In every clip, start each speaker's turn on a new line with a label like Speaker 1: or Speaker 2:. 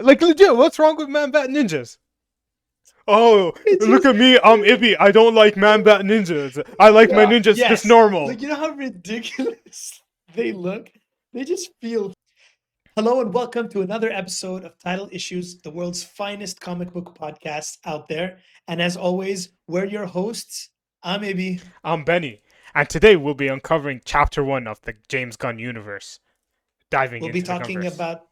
Speaker 1: Like legit, what's wrong with Man Bat Ninjas? Oh,
Speaker 2: It's
Speaker 1: look
Speaker 2: just
Speaker 1: at me, I'm Ibby. I don't like Man Bat Ninjas. I like my ninjas this
Speaker 2: yes.
Speaker 1: normal.
Speaker 2: Like you know how ridiculous they look? They just feel. Hello and welcome to another episode of Title Issues, the world's finest comic book podcast out there. And as always, we're your hosts. I'm Ibi.
Speaker 1: I'm Benny, and today we'll be uncovering Chapter 1 of the James Gunn universe, diving
Speaker 2: We'll be
Speaker 1: into the
Speaker 2: talking
Speaker 1: Gunverse.
Speaker 2: about,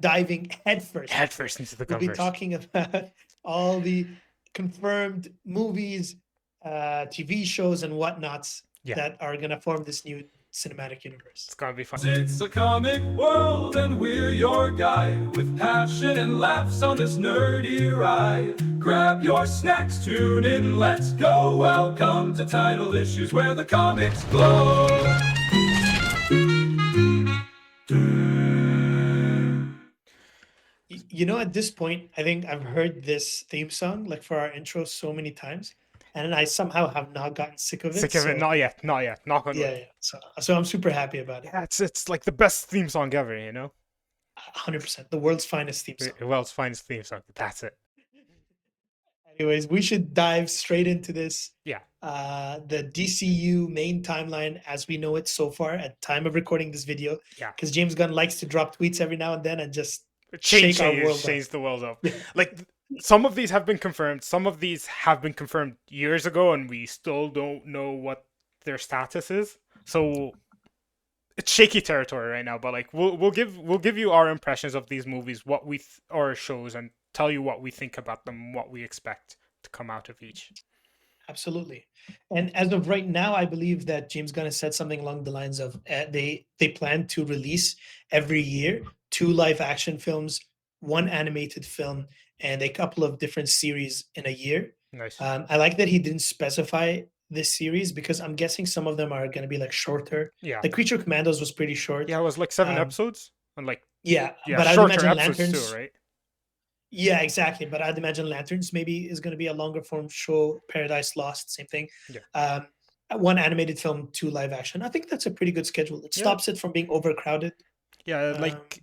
Speaker 2: diving headfirst into it.
Speaker 1: Headfirst into the
Speaker 2: We'll be
Speaker 1: Gunverse.
Speaker 2: talking about all the confirmed movies, TV shows, and whatnots
Speaker 1: Yeah,
Speaker 2: that are going to form this new cinematic universe.
Speaker 1: it's gonna be fun.
Speaker 3: It's a comic world and we're your guide with passion and laughs on this nerdy ride. Grab your snacks, tune in, let's go. Welcome to Title Issues where the comics glow.
Speaker 2: You know, at this point, I think I've heard this theme song like for our intro so many times, and I somehow have not gotten sick of it.
Speaker 1: Sick of it?
Speaker 2: So
Speaker 1: Not yet, not yet. Knock on
Speaker 2: yeah,
Speaker 1: wood.
Speaker 2: yeah. So I'm super happy about it.
Speaker 1: Yeah, it's like the best theme song ever, you know?
Speaker 2: 100%, the world's finest theme song.
Speaker 1: The world's finest theme song. That's it.
Speaker 2: Anyways, we should dive straight into this.
Speaker 1: Yeah.
Speaker 2: The DCU main timeline as we know it so far at time of recording this video.
Speaker 1: Yeah.
Speaker 2: Because James Gunn likes to drop tweets every now and then and just
Speaker 1: Change,
Speaker 2: shake our world up.
Speaker 1: change the world up.
Speaker 2: Yeah.
Speaker 1: Like some of these have been confirmed. Some of these have been confirmed years ago, and we still don't know what their status is. So it's shaky territory right now. But like we'll give you our impressions of these movies, what we or shows, and tell you what we think about them, what we expect to come out of each.
Speaker 2: Absolutely. And as of right now, I believe that James Gunn has said something along the lines of they plan to release every year 2 live action films, 1 animated film, and a couple of different series in a year.
Speaker 1: Nice.
Speaker 2: I like that he didn't specify this series because I'm guessing some of them are going to be like shorter.
Speaker 1: Yeah.
Speaker 2: The Creature Commandos was pretty short.
Speaker 1: Yeah, it was like 7
Speaker 2: Um,
Speaker 1: episodes, and like
Speaker 2: Yeah,
Speaker 1: yeah,
Speaker 2: but I'd
Speaker 1: shorter
Speaker 2: imagine
Speaker 1: episodes
Speaker 2: Lanterns.
Speaker 1: too, right?
Speaker 2: Yeah, exactly. But I'd imagine Lanterns maybe is going to be a longer form show. Paradise Lost, same thing.
Speaker 1: Yeah.
Speaker 2: 1 animated film, 2 live action. I think that's a pretty good schedule. It
Speaker 1: Yeah.
Speaker 2: stops it from being overcrowded.
Speaker 1: Yeah, like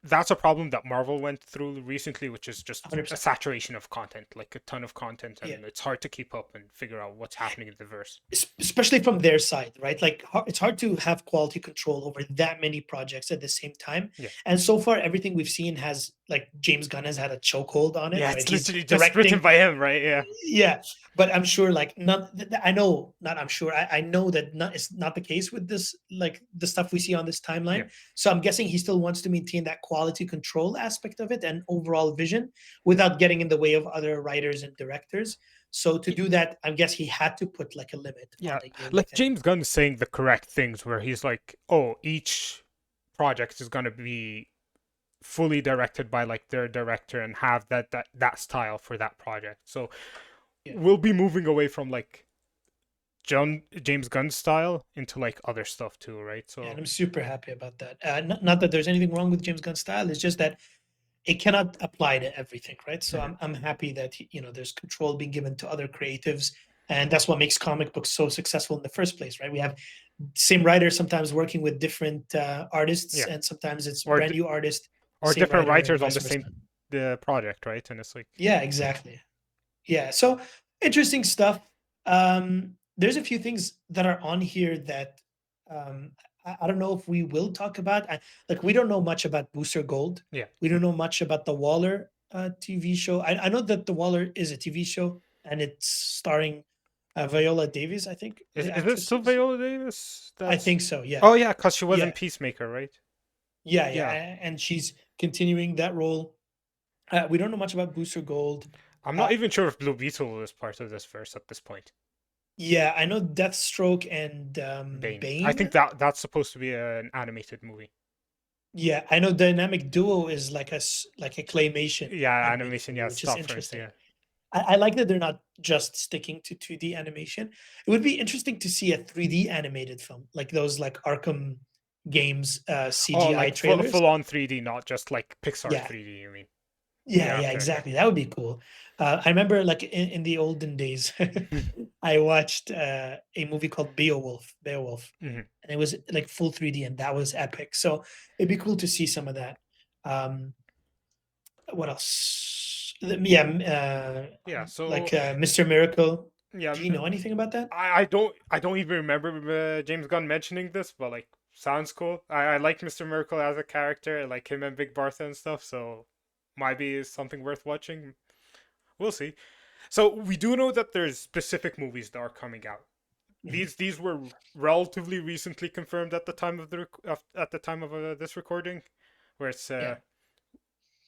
Speaker 1: that's a problem that Marvel went through recently, which is just
Speaker 2: 100%.
Speaker 1: a saturation of content, like a ton of content, and
Speaker 2: Yeah.
Speaker 1: it's hard to keep up and figure out what's happening in the verse.
Speaker 2: Especially from their side, right? Like it's hard to have quality control over that many projects at the same time.
Speaker 1: Yeah.
Speaker 2: And so far, everything we've seen has like James Gunn has had a chokehold on it.
Speaker 1: Yeah,
Speaker 2: right?
Speaker 1: it's
Speaker 2: He's
Speaker 1: literally just written by him, right? Yeah.
Speaker 2: Yeah, but I'm sure like not I know not I'm sure I know that not it's not the case with this like the stuff we see on this timeline.
Speaker 1: Yeah.
Speaker 2: So I'm guessing he still wants to maintain that quality control aspect of it and overall vision without getting in the way of other writers and directors. So to do that, I guess he had to put like a limit.
Speaker 1: Yeah,
Speaker 2: on the yearly
Speaker 1: like
Speaker 2: thing.
Speaker 1: James Gunn is saying the correct things where he's like, oh, each project is gonna be fully directed by like their director and have that style for that project. So
Speaker 2: Yeah.
Speaker 1: we'll be moving away from like James Gunn style into like other stuff too, right? So
Speaker 2: Yeah, and I'm super happy about that. Not that there's anything wrong with James Gunn's style. It's just that it cannot apply to everything, right? So I'm happy that there's control being given to other creatives, and that's what makes comic books so successful in the first place, right? We have same writer sometimes working with different artists,
Speaker 1: Yeah.
Speaker 2: and sometimes it's
Speaker 1: Or
Speaker 2: brand new artist
Speaker 1: or
Speaker 2: same
Speaker 1: different
Speaker 2: writer, and
Speaker 1: writers on
Speaker 2: vice
Speaker 1: the
Speaker 2: versa.
Speaker 1: same the project, right? And it's like
Speaker 2: Yeah, exactly. Yeah, so interesting stuff. There's a few things that are on here that I don't know if we will talk about. Like we don't know much about Booster Gold.
Speaker 1: Yeah.
Speaker 2: We don't know much about the Waller TV show. I know that the Waller is a TV show and it's starring Viola Davis, I think.
Speaker 1: is
Speaker 2: the
Speaker 1: it
Speaker 2: actress
Speaker 1: still
Speaker 2: is.
Speaker 1: Viola Davis?
Speaker 2: I think so. Yeah.
Speaker 1: Oh yeah, because she was in
Speaker 2: Yeah.
Speaker 1: Peacemaker, right?
Speaker 2: Yeah.
Speaker 1: Yeah.
Speaker 2: And she's continuing that role. We don't know much about Booster Gold.
Speaker 1: I'm not even sure if Blue Beetle is part of this verse at this point.
Speaker 2: Yeah, I know Deathstroke and
Speaker 1: Bane. I think that's supposed to be an animated movie.
Speaker 2: Yeah, I know Dynamic Duo is like a claymation.
Speaker 1: Yeah,
Speaker 2: animated
Speaker 1: animation.
Speaker 2: movie,
Speaker 1: Yeah,
Speaker 2: which is
Speaker 1: stop first.
Speaker 2: interesting.
Speaker 1: Yeah.
Speaker 2: I like that they're not just sticking to 2D animation. It would be interesting to see a 3D animated film, like those like Arkham games CGI
Speaker 1: like
Speaker 2: trailers.
Speaker 1: full on 3D, not just like Pixar
Speaker 2: Yeah.
Speaker 1: 3D. You mean?
Speaker 2: Yeah,
Speaker 1: okay.
Speaker 2: exactly. That would be cool. I remember like in the olden days, I watched a movie called Beowulf,
Speaker 1: Mhm.
Speaker 2: and it was like full 3D, and that was epic. So it'd be cool to see some of that. What else?
Speaker 1: Yeah, so
Speaker 2: Like Mr. Miracle.
Speaker 1: yeah,
Speaker 2: Do you know anything about that?
Speaker 1: I don't even remember James Gunn mentioning this, but like sounds cool. I like Mr. Miracle as a character. I like him and Big Bertha and stuff, so might be something worth watching. We'll see. So we do know that there's specific movies that are coming out.
Speaker 2: Mhm.
Speaker 1: These were relatively recently confirmed at the time of at the time of this recording, where it's
Speaker 2: Yeah.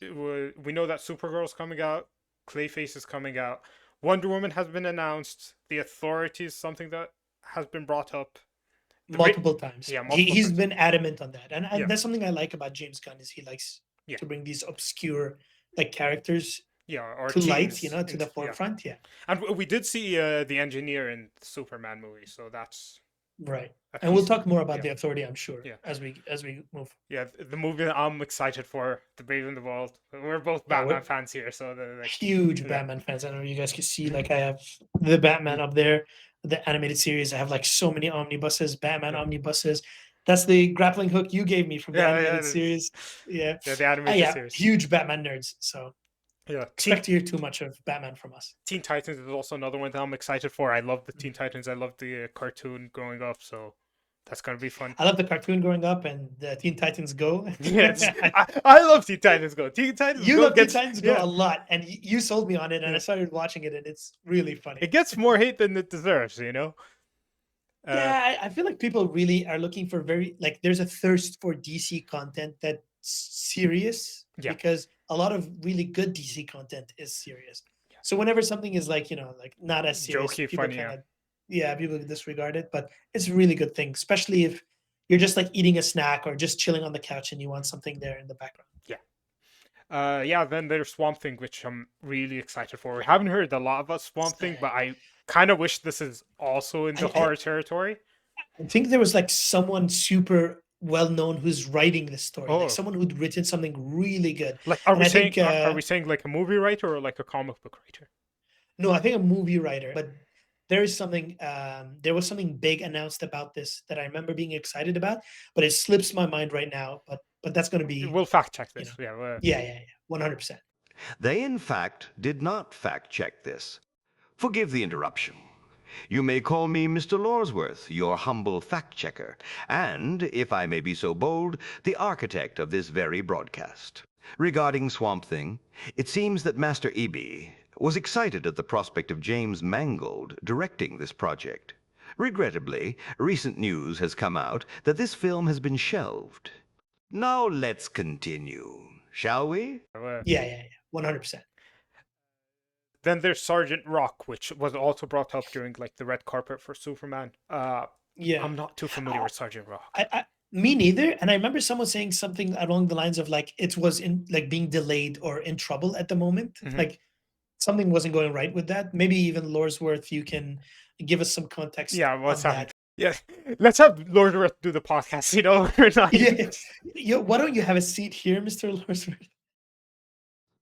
Speaker 1: we know that Supergirl's coming out, Clayface is coming out, Wonder Woman has been announced, The Authority is something that has been brought up.
Speaker 2: Multiple times.
Speaker 1: Yeah,
Speaker 2: He,
Speaker 1: multiple
Speaker 2: he's
Speaker 1: times.
Speaker 2: been adamant on that, and
Speaker 1: Yeah.
Speaker 2: that's something I like about James Gunn is he likes
Speaker 1: Yeah.
Speaker 2: to bring these obscure like characters
Speaker 1: Yeah, or
Speaker 2: to light,
Speaker 1: teens
Speaker 2: you know, to the
Speaker 1: yeah.
Speaker 2: forefront. Yeah,
Speaker 1: And we did see the engineer in the Superman movie, so that's
Speaker 2: right.
Speaker 1: a
Speaker 2: And we'll
Speaker 1: piece.
Speaker 2: talk more about
Speaker 1: yeah.
Speaker 2: the Authority, I'm sure,
Speaker 1: Yeah.
Speaker 2: as we move.
Speaker 1: Yeah, the movie that I'm excited for, The Brave and the Bold. We're both
Speaker 2: Yeah,
Speaker 1: Batman fans here, so like,
Speaker 2: Huge
Speaker 1: yeah.
Speaker 2: Batman fans. I don't know if you guys can see, like I have the Batman up there, the animated series. I have like so many omnibuses, Batman
Speaker 1: Yeah.
Speaker 2: omnibuses. That's the grappling hook you gave me from the animated
Speaker 1: it's-
Speaker 2: series. Yeah.
Speaker 1: the animated
Speaker 2: Yeah,
Speaker 1: series.
Speaker 2: huge Batman nerds. So
Speaker 1: Yeah,
Speaker 2: expect to hear too much of Batman from us.
Speaker 1: Teen Titans is also another one that I'm excited for. I love the Teen Titans. I love the cartoon growing up, so that's gonna be fun.
Speaker 2: I love the cartoon growing up and the Teen Titans Go.
Speaker 1: Yes, I love Teen Titans Go. Teen Titans
Speaker 2: You
Speaker 1: Go
Speaker 2: love
Speaker 1: gets
Speaker 2: Teen Titans Go
Speaker 1: yeah,
Speaker 2: a lot, and you sold me on it, and
Speaker 1: Yeah.
Speaker 2: I started watching it, and it's really funny.
Speaker 1: it gets more hate than it deserves, you know.
Speaker 2: Yeah, I feel like people really are looking for very like there's a thirst for DC content that's serious
Speaker 1: Yeah.
Speaker 2: because a lot of really good DC content is serious. So whenever something is like, like not as serious,
Speaker 1: Jokey,
Speaker 2: people
Speaker 1: funny, yeah.
Speaker 2: kind of people disregard it, but it's a really good thing, especially if you're just like eating a snack or just chilling on the couch and you want something there in the background.
Speaker 1: Yeah, then there's Swamp Thing, which I'm really excited for. We haven't heard a lot about Swamp Thing, but I kind of wish this is also in the horror territory.
Speaker 2: I think there was like someone super well known who's writing this story,
Speaker 1: Oh.
Speaker 2: like someone who'd written something really good.
Speaker 1: Like, are
Speaker 2: And
Speaker 1: we
Speaker 2: I
Speaker 1: saying
Speaker 2: think,
Speaker 1: are we saying like a movie writer or like a comic book writer?
Speaker 2: No, I think a movie writer, but there is something there was something big announced about this that I remember being excited about, but it slips my mind right now. But that's going to be
Speaker 1: We'll fact check this.
Speaker 2: yeah, 100%.
Speaker 4: They, in fact, did not fact check this. Forgive the interruption. You may call me Mr. Lorsworth, your humble fact checker, and, if I may be so bold, the architect of this very broadcast. Regarding Swamp Thing, it seems that Master Eby was excited at the prospect of James Mangold directing this project. Regrettably, recent news has come out that this film has been shelved. Now let's continue, shall we?
Speaker 2: Yeah, 100%.
Speaker 1: Then there's Sergeant Rock, which was also brought up during like the red carpet for Superman.
Speaker 2: Yeah,
Speaker 1: I'm not too familiar with Sergeant Rock.
Speaker 2: me neither. And I remember someone saying something along the lines of like it was in like being delayed or in trouble at the moment.
Speaker 1: Mhm.
Speaker 2: Like something wasn't going right with that. Maybe even Lorsworth, you can give us some context.
Speaker 1: Yeah, what's
Speaker 2: on
Speaker 1: happening? Yeah, let's have Lord Worth do the podcast. You know, we're not.
Speaker 2: Yeah. Why don't you have a seat here, Mr. Lorsworth?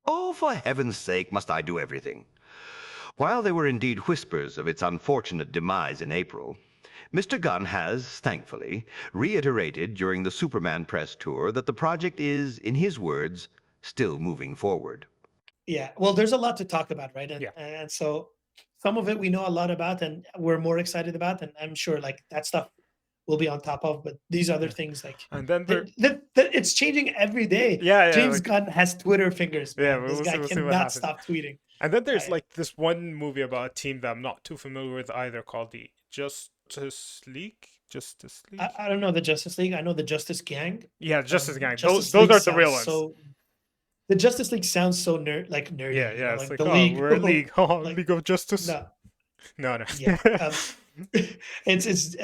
Speaker 4: Oh, for heaven's sake, must I do everything? While there were indeed whispers of its unfortunate demise in April, Mr. Gunn has, thankfully, reiterated during the Superman press tour that the project is, in his words, still moving forward.
Speaker 2: Yeah, well, there's a lot to talk about, right? And,
Speaker 1: Yeah.
Speaker 2: and so some of it we know a lot about and we're more excited about, and I'm sure like that stuff we'll be on top of, but these other things like
Speaker 1: And then there,
Speaker 2: it's changing every day.
Speaker 1: yeah,
Speaker 2: James
Speaker 1: like-
Speaker 2: Gunn has Twitter fingers.
Speaker 1: Yeah,
Speaker 2: Man. This
Speaker 1: we'll
Speaker 2: guy
Speaker 1: see what
Speaker 2: cannot
Speaker 1: happens.
Speaker 2: stop tweeting.
Speaker 1: and then there's
Speaker 2: I-
Speaker 1: like this one movie about a team that I'm not too familiar with either, called the Justice League. Justice League.
Speaker 2: I don't know the Justice League. I know the Justice Gang.
Speaker 1: Yeah, Justice Gang.
Speaker 2: Justice
Speaker 1: Those
Speaker 2: League
Speaker 1: are the real ones.
Speaker 2: sounds so- the Justice League sounds so nerdy.
Speaker 1: yeah,
Speaker 2: you know,
Speaker 1: it's like,
Speaker 2: the
Speaker 1: oh,
Speaker 2: league.
Speaker 1: we're a league. Oh,
Speaker 2: like-
Speaker 1: League of Justice.
Speaker 2: No,
Speaker 1: No.
Speaker 2: yeah. It's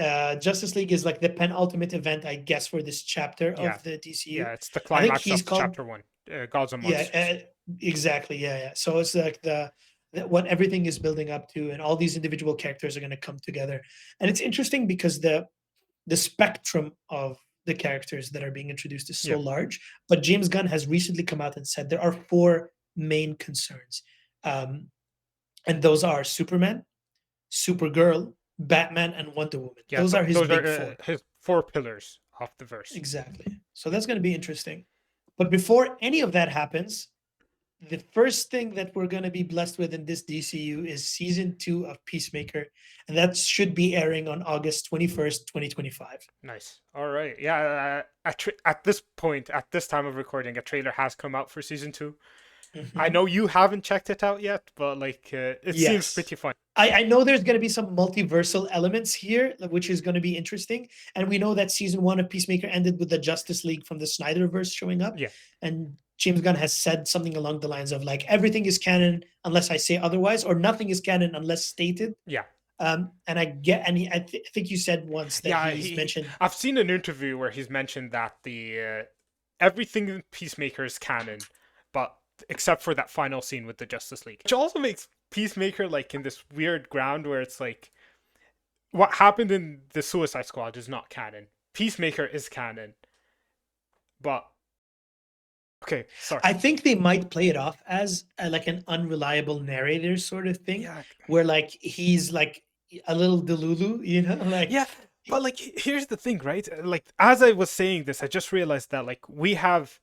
Speaker 2: Justice League is like the penultimate event, I guess, for this chapter
Speaker 1: Yeah.
Speaker 2: of the DCU.
Speaker 1: Yeah, it's the
Speaker 2: think
Speaker 1: climax
Speaker 2: he's
Speaker 1: of
Speaker 2: called-
Speaker 1: chapter 1. Gods and
Speaker 2: Yeah,
Speaker 1: Monsters.
Speaker 2: exactly. Yeah. So it's like what everything is building up to, and all these individual characters are going to come together. And it's interesting because the spectrum of the characters that are being introduced is so
Speaker 1: Yeah.
Speaker 2: large. But James Gunn has recently come out and said there are 4 main concerns, and those are Superman, Supergirl, Batman, and Wonder Woman.
Speaker 1: Yeah,
Speaker 2: those are his big 4.
Speaker 1: his 4 pillars of the verse.
Speaker 2: Exactly. So that's going to be interesting. But before any of that happens, the first thing that we're going to be blessed with in this DCU is season 2 of Peacemaker, and that should be airing on August 21st, 2025.
Speaker 1: Nice. All right. Yeah. At this point, at this time of recording, a trailer has come out for season 2. I know you haven't checked it out yet, but like it seems
Speaker 2: Yes.
Speaker 1: pretty fun.
Speaker 2: I know there's going to be some multiversal elements here, which is going to be interesting. And we know that season 1 of Peacemaker ended with the Justice League from the Snyderverse showing up.
Speaker 1: Yeah.
Speaker 2: And James Gunn has said something along the lines of like, everything is canon unless I say otherwise, or nothing is canon unless stated.
Speaker 1: Yeah.
Speaker 2: And I think you said once that he's mentioned.
Speaker 1: I've seen an interview where he's mentioned that the everything in Peacemaker is canon, but except for that final scene with the Justice League, which also makes Peacemaker like in this weird ground where it's like what happened in the Suicide Squad is not canon. Peacemaker is canon, but okay, sorry.
Speaker 2: I think they might play it off as like an unreliable narrator sort of thing,
Speaker 1: Yeah.
Speaker 2: where like he's like a little delulu, you know, like
Speaker 1: Yeah, but like here's the thing, right? Like as I was saying this, I just realized that like we have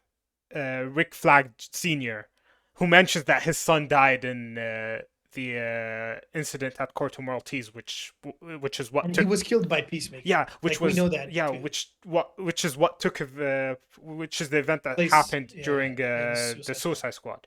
Speaker 1: Rick Flag Sr., who mentions that his son died in the incident at Corto Maltese, which is what
Speaker 2: and
Speaker 1: took.
Speaker 2: he was killed by Peacemaker.
Speaker 1: Yeah, which
Speaker 2: Like,
Speaker 1: was
Speaker 2: we know that.
Speaker 1: yeah,
Speaker 2: too.
Speaker 1: which is what took which is the event that
Speaker 2: Place-
Speaker 1: happened
Speaker 2: yeah,
Speaker 1: during
Speaker 2: in
Speaker 1: the Suicide Squad.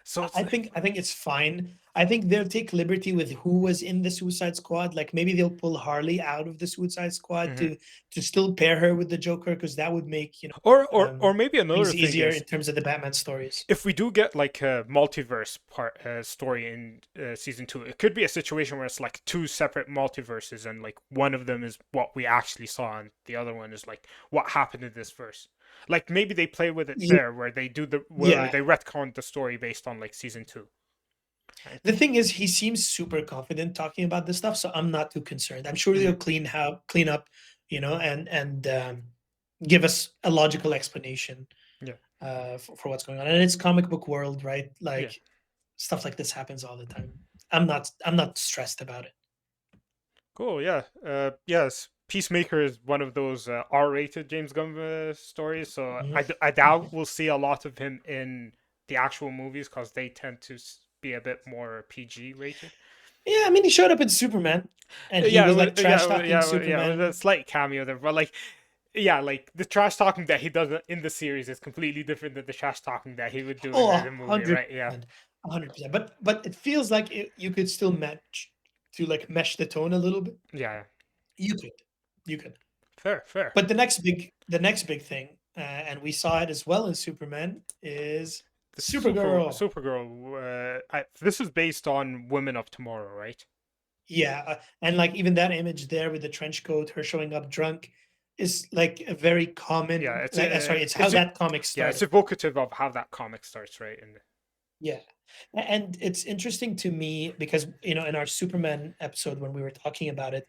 Speaker 1: So it's
Speaker 2: I think it's fine. I think they'll take liberty with who was in the Suicide Squad. Like maybe they'll pull Harley out of the Suicide Squad to still pair her with the Joker, because that would make, you know,
Speaker 1: or maybe another
Speaker 2: things
Speaker 1: thing
Speaker 2: easier
Speaker 1: is,
Speaker 2: in terms of the Batman stories.
Speaker 1: if we do get like a multiverse part story in season 2, it could be a situation where it's like 2 separate multiverses, and like one of them is what we actually saw, and the other one is like what happened in this verse. Like maybe they play with it there, where they do they retcon the story based on like season 2.
Speaker 2: The thing is, he seems super confident talking about this stuff, so I'm not too concerned. I'm sure they'll clean up, you know, and give us a logical explanation. For what's going on. And it's comic book world, right? Like stuff like this happens all the time. I'm not stressed about it.
Speaker 1: Cool. Yeah. Yes. Peacemaker is one of those R-rated James Gunn stories, so I doubt we'll see a lot of him in the actual movies, because they tend to be a bit more PG rated.
Speaker 2: Yeah, I mean, he showed up in Superman, and he was like trash talking Superman.
Speaker 1: With a slight cameo there, but like, yeah, like the trash talking that he does in the series is completely different than the trash talking that he would do in the movie, right? Yeah,
Speaker 2: 100%. But it feels like you could still mesh the tone a little bit.
Speaker 1: Yeah,
Speaker 2: you could.
Speaker 1: Fair.
Speaker 2: But the next big thing, and we saw it as well in Superman, is Supergirl.
Speaker 1: Supergirl. This is based on Women of Tomorrow, right?
Speaker 2: Yeah, and like even that image there with the trench coat, her showing up drunk, is like a very common.
Speaker 1: Yeah,
Speaker 2: it's how that comic started.
Speaker 1: Yeah, it's evocative of how that comic starts, right?
Speaker 2: Yeah, and it's interesting to me because, you know, in our Superman episode when we were talking about it,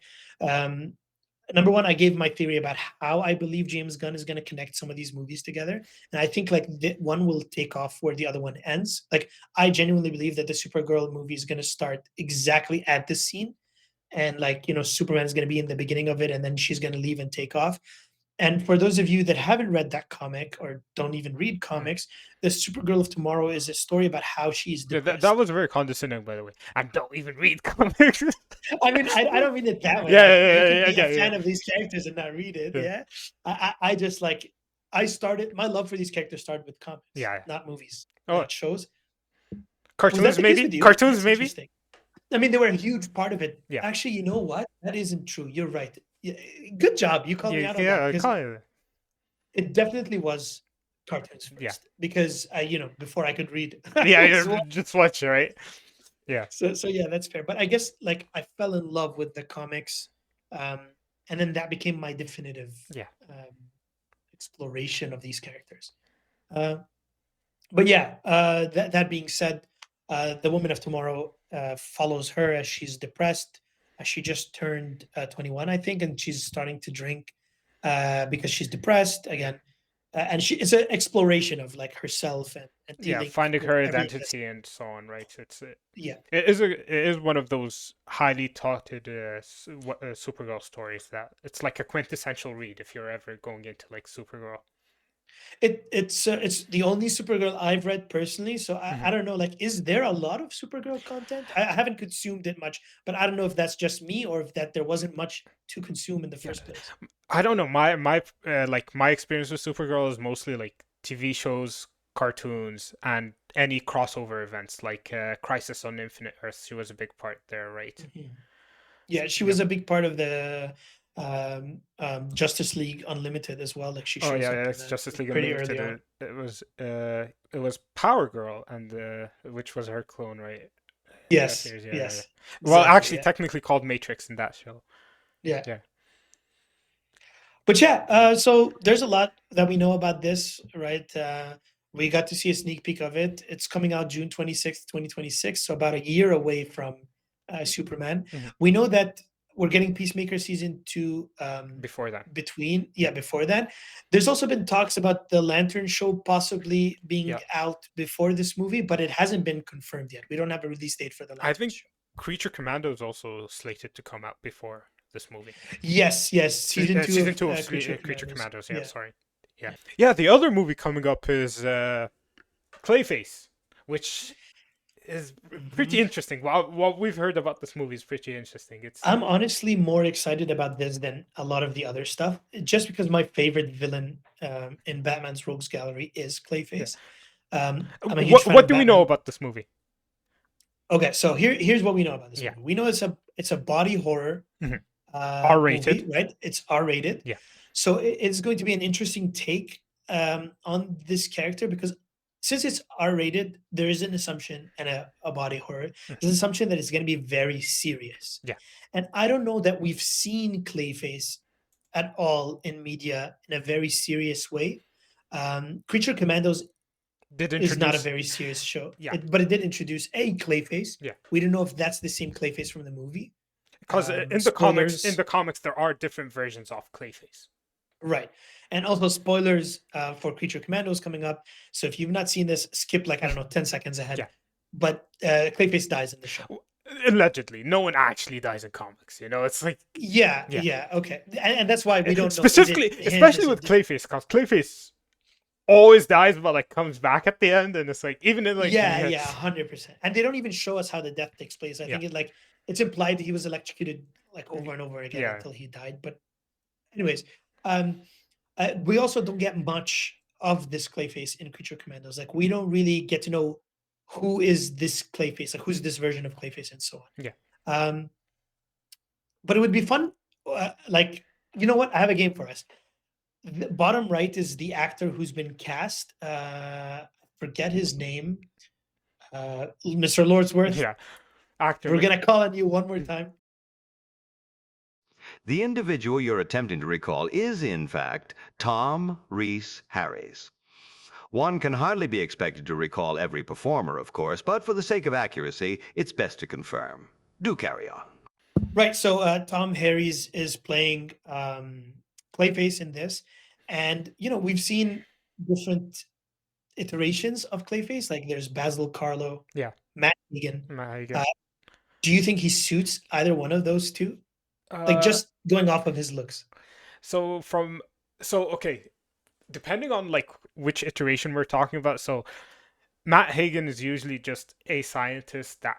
Speaker 2: number one, I gave my theory about how I believe James Gunn is going to connect some of these movies together, and I think like one will take off where the other one ends. Like I genuinely believe that the Supergirl movie is going to start exactly at this scene, and like, you know, Superman is going to be in the beginning of it, and then she's going to leave and take off. And for those of you that haven't read that comic or don't even read comics, the Supergirl of Tomorrow is a story about how she's depressed.
Speaker 1: That was very condescending, by the way. I don't even read comics.
Speaker 2: I mean, I don't mean it that way.
Speaker 1: Yeah.
Speaker 2: You can be a fan of these characters and not read it. Yeah. I just like, my love for these characters started with comics, not movies, not shows.
Speaker 1: Cartoons, maybe? Cartoons, maybe?
Speaker 2: I mean, they were a huge part of it.
Speaker 1: Yeah.
Speaker 2: Actually, you know what? That isn't true. You're right. Good job. You called me out on that.
Speaker 1: Yeah,
Speaker 2: it definitely was cartoons first.
Speaker 1: Yeah.
Speaker 2: Because you know, before I could read.
Speaker 1: Yeah, just watch it, right? Yeah.
Speaker 2: So yeah, that's fair. But I guess like I fell in love with the comics, and then that became my definitive exploration of these characters. But yeah, that being said, the Woman of Tomorrow follows her as she's depressed. She just turned 21, I think, and she's starting to drink because she's depressed again. And it's an exploration of like herself and
Speaker 1: finding her identity and so on, right?
Speaker 2: It
Speaker 1: is one of those highly touted Supergirl stories that it's like a quintessential read if you're ever going into like Supergirl.
Speaker 2: It's the only Supergirl I've read personally, so I don't know. Like, is there a lot of Supergirl content? I haven't consumed it much, but I don't know if that's just me or if that there wasn't much to consume in the
Speaker 1: Yeah.
Speaker 2: first place.
Speaker 1: I don't know. My experience with Supergirl is mostly like TV shows, cartoons, and any crossover events like Crisis on Infinite Earths. She was a big part there, right?
Speaker 2: Mhm. Yeah, she
Speaker 1: Yeah.
Speaker 2: was a big part of the Justice League Unlimited as well. Like she
Speaker 1: Oh
Speaker 2: shows
Speaker 1: yeah,
Speaker 2: up in
Speaker 1: it's
Speaker 2: that
Speaker 1: Justice League
Speaker 2: pretty early
Speaker 1: Unlimited.
Speaker 2: on.
Speaker 1: It was Power Girl and which was her clone, right? That
Speaker 2: Yes,
Speaker 1: series, yeah, yeah, yeah.
Speaker 2: yes,
Speaker 1: Well,
Speaker 2: exactly.
Speaker 1: actually,
Speaker 2: Yeah,
Speaker 1: technically called Matrix in that show.
Speaker 2: yeah.
Speaker 1: Yeah.
Speaker 2: But yeah, so there's a lot that we know about this, right? We got to see a sneak peek of it. It's coming out June 26th, 2026, so about a year away from Superman.
Speaker 1: Mhm.
Speaker 2: We know that we're getting Peacemaker season 2
Speaker 1: Before that,
Speaker 2: before that. There's also been talks about the Lantern show possibly being
Speaker 1: yeah,
Speaker 2: out before this movie, but it hasn't been confirmed yet. We don't have a release date for the
Speaker 1: I
Speaker 2: Lantern
Speaker 1: think
Speaker 2: show.
Speaker 1: Creature Commando is also slated to come out before this movie.
Speaker 2: Yes, season 2
Speaker 1: Season
Speaker 2: of
Speaker 1: two of
Speaker 2: Creature
Speaker 1: Creature
Speaker 2: Commandos.
Speaker 1: Commandos. Yeah,
Speaker 2: Yeah.
Speaker 1: sorry. Yeah. The other movie coming up is Clayface, which is pretty
Speaker 2: Mhm.
Speaker 1: interesting. What we've heard about this movie is pretty interesting. It's
Speaker 2: I'm honestly more excited about this than a lot of the other stuff, just because my favorite villain in Batman's Rogues Gallery is Clayface. I'm a huge fan
Speaker 1: what
Speaker 2: of
Speaker 1: do we know
Speaker 2: Batman.
Speaker 1: about this movie?
Speaker 2: Okay, so here's what we know about this
Speaker 1: Yeah.
Speaker 2: movie. We know it's a body horror
Speaker 1: Mhm.
Speaker 2: movie,
Speaker 1: R-rated.
Speaker 2: right? It's R-rated.
Speaker 1: Yeah.
Speaker 2: So it's going to be an interesting take on this character because since it's R-rated, there is an assumption and a body horror. There's an assumption that it's going to be very serious.
Speaker 1: Yeah.
Speaker 2: And I don't know that we've seen Clayface at all in media in a very serious way. Creature Commandos
Speaker 1: Did
Speaker 2: is not a
Speaker 1: introduce
Speaker 2: very serious show.
Speaker 1: Yeah.
Speaker 2: But it did introduce a Clayface.
Speaker 1: Yeah.
Speaker 2: We don't know if that's the same Clayface from the movie.
Speaker 1: because in the
Speaker 2: Spoilers.
Speaker 1: comics there are different versions of Clayface.
Speaker 2: Right. And also spoilers for Creature Commandos coming up. So if you've not seen this, skip like, I don't know, 10 seconds ahead.
Speaker 1: Yeah.
Speaker 2: But Clayface dies in the show.
Speaker 1: Allegedly, no one actually dies in comics. You know, it's like
Speaker 2: Yeah. Okay. And that's why we don't know.
Speaker 1: specifically, especially with Clayface, because Clayface always dies, but like comes back at the end, and it's like even in like
Speaker 2: 100%. And they don't even show us how the death takes place. I think it's implied that he was electrocuted like over and over again until he died. But anyways, we also don't get much of this Clayface in Creature Commandos. Like we don't really get to know who is this Clayface, like who's this version of Clayface, and so on.
Speaker 1: Yeah.
Speaker 2: But it would be fun. Like, you know what? I have a game for us. The bottom right is the actor who's been cast. Forget his name. Mr. Lordsworth.
Speaker 1: Yeah. Actor.
Speaker 2: We're gonna call on you one more time.
Speaker 4: The individual you're attempting to recall is, in fact, Tom Rhys Harris. One can hardly be expected to recall every performer, of course, but for the sake of accuracy, it's best to confirm. Do carry on.
Speaker 2: Right. So Tom Harris is playing Clayface in this, and we've seen different iterations of Clayface. Like there's Basil Carlo, Matt Egan. Do you think he suits either one of those two? Like just going off of his looks.
Speaker 1: Okay, depending on like which iteration we're talking about. So Matt Hagen is usually just a scientist that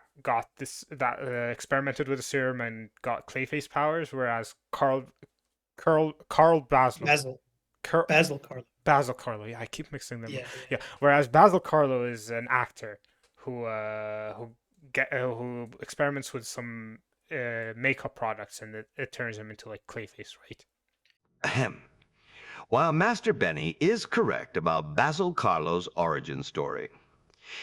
Speaker 1: experimented with a serum and got Clayface powers, whereas Basil Carlo. Yeah, I keep mixing them. Yeah. Whereas Basil Carlo is an actor who experiments with some makeup products, and it turns him into like Clayface, right?
Speaker 4: Ahem. While Master Benny is correct about Basil Carlo's origin story,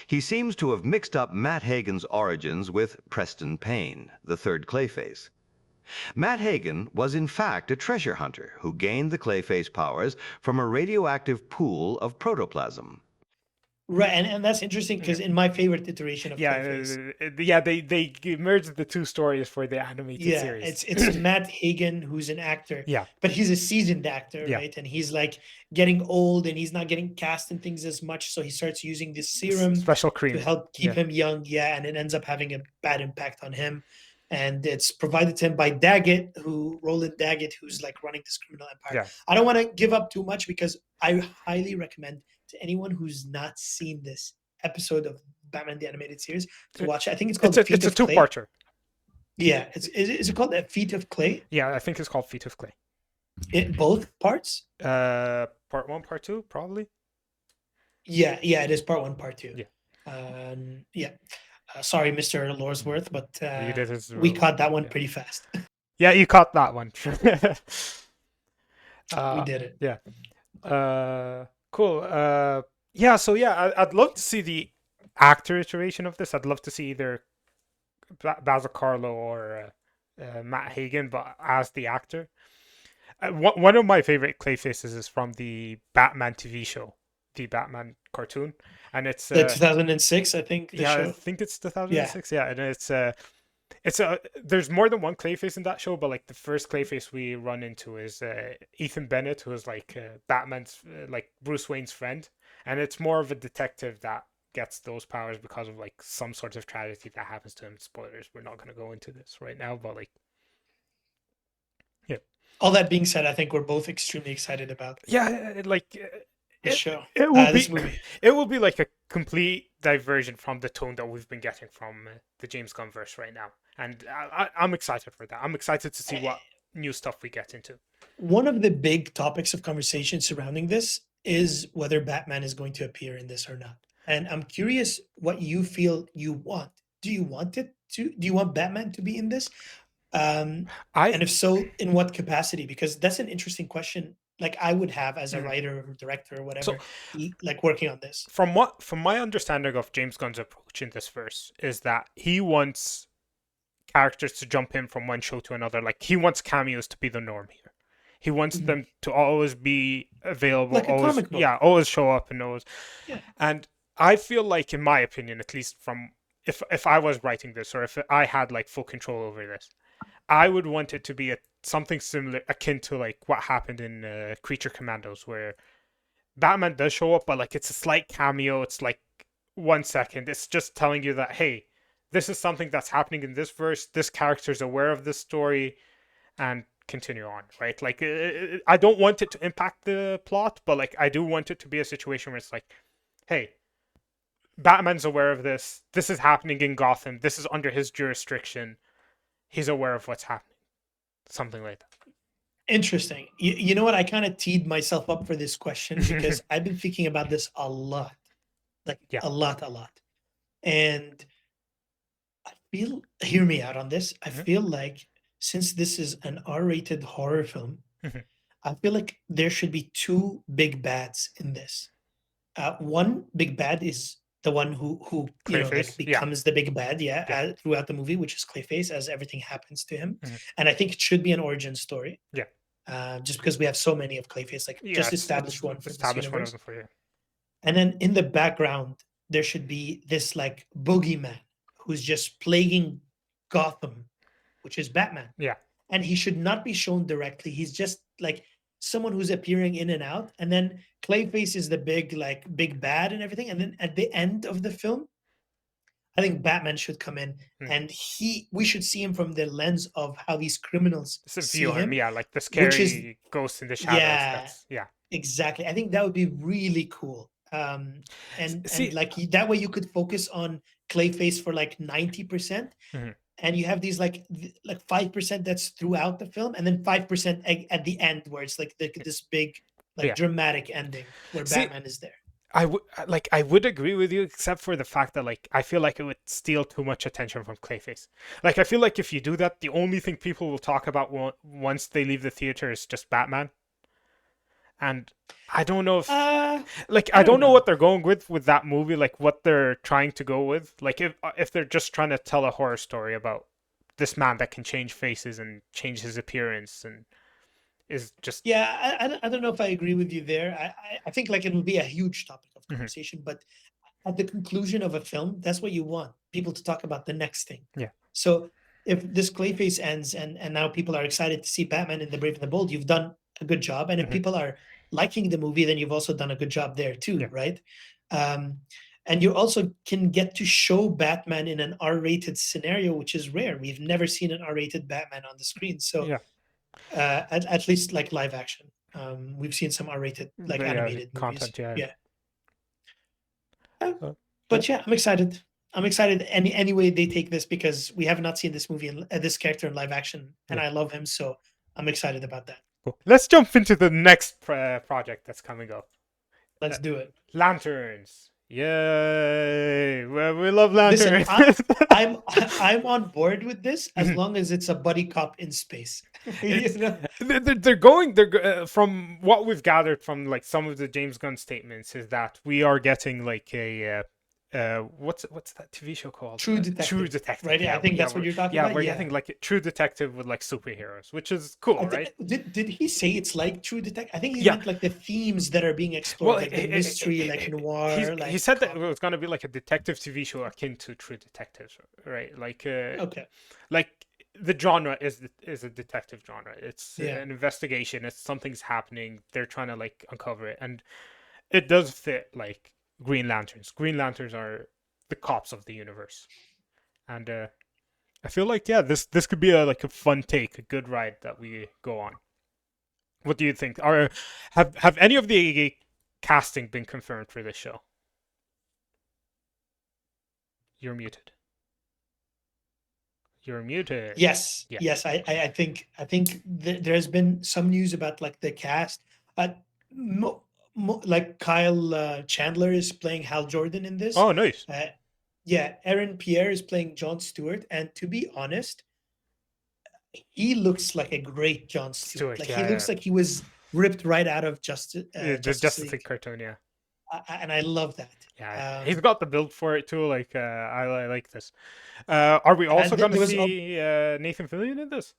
Speaker 4: he seems to have mixed up Matt Hagen's origins with Preston Payne, the third Clayface. Matt Hagen was in fact a treasure hunter who gained the Clayface powers from a radioactive pool of protoplasm.
Speaker 2: Right, and that's interesting because in my favorite iteration of Clayface,
Speaker 1: they merged the two stories for the animated series.
Speaker 2: It's Matt Hagen who's an actor, but he's a seasoned actor, right? And he's like getting old, and he's not getting cast in things as much, so he starts using this serum,
Speaker 1: special cream,
Speaker 2: to help keep him young, and it ends up having a bad impact on him. and it's provided to him by Roland Daggett, who's like running this criminal empire.
Speaker 1: Yeah.
Speaker 2: I don't want to give up too much because I highly recommend to anyone who's not seen this episode of Batman the Animated Series to watch it. I think it's called
Speaker 1: It's
Speaker 2: Feet
Speaker 1: a
Speaker 2: of Clay.
Speaker 1: two-parter.
Speaker 2: Yeah, is it called Feet of Clay?
Speaker 1: Yeah, I think it's called Feet of Clay.
Speaker 2: Both parts?
Speaker 1: Part 1, part 2, probably.
Speaker 2: Yeah, it is part 1, part 2.
Speaker 1: Yeah.
Speaker 2: Sorry, Mr. Lorsworth, but
Speaker 1: You did
Speaker 2: we caught that one pretty fast.
Speaker 1: Yeah, you caught that one.
Speaker 2: We did it.
Speaker 1: Yeah. Cool. I'd love to see the actor iteration of this. I'd love to see either Basil Carlo or Matt Hagen, but as the actor. One of my favorite Clayfaces is from the Batman TV show, the Batman cartoon, and it's
Speaker 2: the 2006, I think.
Speaker 1: I
Speaker 2: show.
Speaker 1: think it's 2006. Yeah, and it's there's more than one Clayface in that show, but like the first Clayface we run into is Ethan Bennett, who is like Batman's like Bruce Wayne's friend, and it's more of a detective that gets those powers because of like some sort of tragedy that happens to him. Spoilers, we're not going to go into this right now, but like, yeah.
Speaker 2: All that being said, I think we're both extremely excited about
Speaker 1: this
Speaker 2: show.
Speaker 1: This movie. It will be like a complete diversion from the tone that we've been getting from the James Gunn verse right now, and I'm excited for that. I'm excited to see what new stuff we get into.
Speaker 2: One of the big topics of conversation surrounding this is whether Batman is going to appear in this or not. And I'm curious what you feel you want. Do you want Batman to be in this? And if so, in what capacity? Because that's an interesting question. Like I would have as a writer or director or whatever, like working on this.
Speaker 1: From my understanding of James Gunn's approach in this verse is that he wants characters to jump in from one show to another. Like he wants cameos to be the norm here. He wants them to always be available,
Speaker 2: like
Speaker 1: always,
Speaker 2: a comic book.
Speaker 1: always show up and always.
Speaker 2: Yeah.
Speaker 1: And I feel like, in my opinion, at least from if I was writing this or if I had like full control over this, I would want it to be something similar, akin to like what happened in Creature Commandos, where Batman does show up, but like it's a slight cameo. It's like 1 second. It's just telling you that, hey, this is something that's happening in this verse. This character's aware of this story, and continue on, right? Like I don't want it to impact the plot, but like I do want it to be a situation where it's like, hey, Batman's aware of this. This is happening in Gotham. This is under his jurisdiction. He's aware of what's happening. Something like that.
Speaker 2: Interesting. You know what? I kind of teed myself up for this question because I've been thinking about this a lot. A lot. And I feel, hear me out on this. I feel like since this is an R-rated horror film, I feel like there should be two big bads in this. One big bad is the one who becomes the big bad, throughout the movie, which is Clayface, as everything happens to him. And I think it should be an origin story. Yeah. Just because we have so many of Clayface, just establish one for this universe. And then in the background, there should be this like boogeyman who's just plaguing Gotham, which is Batman.
Speaker 1: Yeah.
Speaker 2: And he should not be shown directly. He's just like someone who's appearing in and out. And then Clayface is the big bad and everything. And then at the end of the film, I think Batman should come in and we should see him from the lens of how these criminals see him.
Speaker 1: Yeah, like the scary ghost in the shadows.
Speaker 2: Yeah, exactly. I think that would be really cool. And like that way you could focus on Clayface for like 90%. And you have these like 5% that's throughout the film, and then 5% at the end where it's like this big dramatic ending where Batman is there.
Speaker 1: I would agree with you, except for the fact that like I feel like it would steal too much attention from Clayface. Like I feel like if you do that, the only thing people will talk about once they leave the theater is just Batman. And I don't know if I don't know what they're going with that movie, like what they're trying to go with. Like if they're just trying to tell a horror story about this man that can change faces and change his appearance and is just
Speaker 2: I don't know if I agree with you there. I think like it will be a huge topic of conversation, but at the conclusion of a film, that's what you want people to talk about the next thing.
Speaker 1: Yeah.
Speaker 2: So if this Clayface ends and now people are excited to see Batman in The Brave and the Bold, you've done a good job. And if people are liking the movie, then you've also done a good job there too, right? and you also can get to show Batman in an R-rated scenario, which is rare. We've never seen an R-rated Batman on the screen. So
Speaker 1: Yeah.
Speaker 2: at least like live action. We've seen some R-rated like
Speaker 1: Yeah,
Speaker 2: animated movies.
Speaker 1: content, yeah.
Speaker 2: Yeah.
Speaker 1: Uh,
Speaker 2: But yeah, I'm excited. I'm excited any way they take this because we have not seen this movie in this character in live action, and I love him, so I'm excited about that.
Speaker 1: Cool. Let's jump into the next project that's coming up.
Speaker 2: Let's do it.
Speaker 1: Lanterns. Yay! Well, we love
Speaker 2: Listen,
Speaker 1: lanterns.
Speaker 2: I'm on board with this as long as it's a buddy cop in space. You know?
Speaker 1: They're from what we've gathered from like some of the James Gunn statements is that we are getting like a what's that TV show called?
Speaker 2: True Detective.
Speaker 1: True Detective.
Speaker 2: Right?
Speaker 1: Yeah,
Speaker 2: I think that's what you're talking
Speaker 1: yeah,
Speaker 2: about.
Speaker 1: we're
Speaker 2: Yeah.
Speaker 1: getting like a True Detective with like superheroes, which is cool, right?
Speaker 2: Did he say it's like True Detective? I think he
Speaker 1: Yeah.
Speaker 2: meant like the themes that are being explored,
Speaker 1: Well,
Speaker 2: like the mystery, like noir.
Speaker 1: He said that it was going to be like a detective TV show akin to True Detectives, right? Like,
Speaker 2: Okay.
Speaker 1: like the genre is a detective genre. It's
Speaker 2: Yeah.
Speaker 1: an investigation. It's something's happening. They're trying to like uncover it, and it does fit like Green Lanterns. Green Lanterns are the cops of the universe, and I feel like this could be a fun take, a good ride that we go on. What do you think? Have any of the casting been confirmed for this show? You're muted. You're muted.
Speaker 2: Yes.
Speaker 1: Yeah.
Speaker 2: Yes. I think there's been some news about like the cast. Like Kyle Chandler is playing Hal Jordan in this.
Speaker 1: Oh, nice.
Speaker 2: Yeah, Aaron Pierre is playing Jon Stewart, and to be honest, he looks like a great Jon Stewart. Like he looks like he was ripped right out of
Speaker 1: the
Speaker 2: Justice
Speaker 1: Justice League
Speaker 2: League.
Speaker 1: cartoon. Yeah.
Speaker 2: And I love that.
Speaker 1: Yeah, he's got the build for it too. Like, I like this. Are we also going to see Nathan Fillion in this?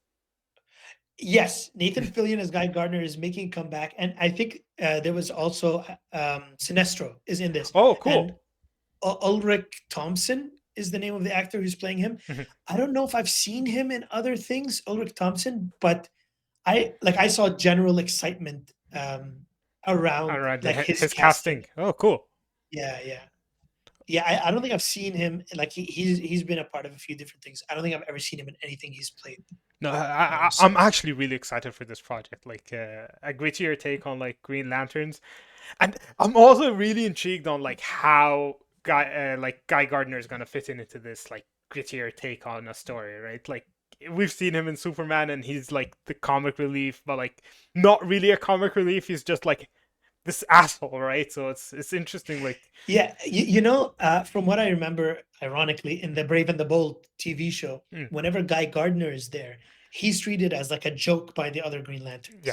Speaker 2: Yes, Nathan Fillion as Guy Gardner is making a comeback, and I think there was also Sinestro is in this.
Speaker 1: Oh, cool.
Speaker 2: And Ulrich Thompson is the name of the actor who's playing him. I don't know if I've seen him in other things, Ulrich Thompson, but I saw general excitement around like his
Speaker 1: casting. Oh, cool.
Speaker 2: Yeah. I don't think I've seen him like he's been a part of a few different things. I don't think I've ever seen him in anything he's played.
Speaker 1: No, I'm actually really excited for this project. Like a grittier take on like Green Lanterns, and I'm also really intrigued on like how Guy Gardner is gonna fit into this like grittier take on a story, right? Like we've seen him in Superman, and he's like the comic relief, but like not really a comic relief. He's just like this asshole, right? So it's interesting. Like
Speaker 2: from what I remember, ironically, in the Brave and the Bold TV show, whenever Guy Gardner is there, he's treated as like a joke by the other Green Lanterns.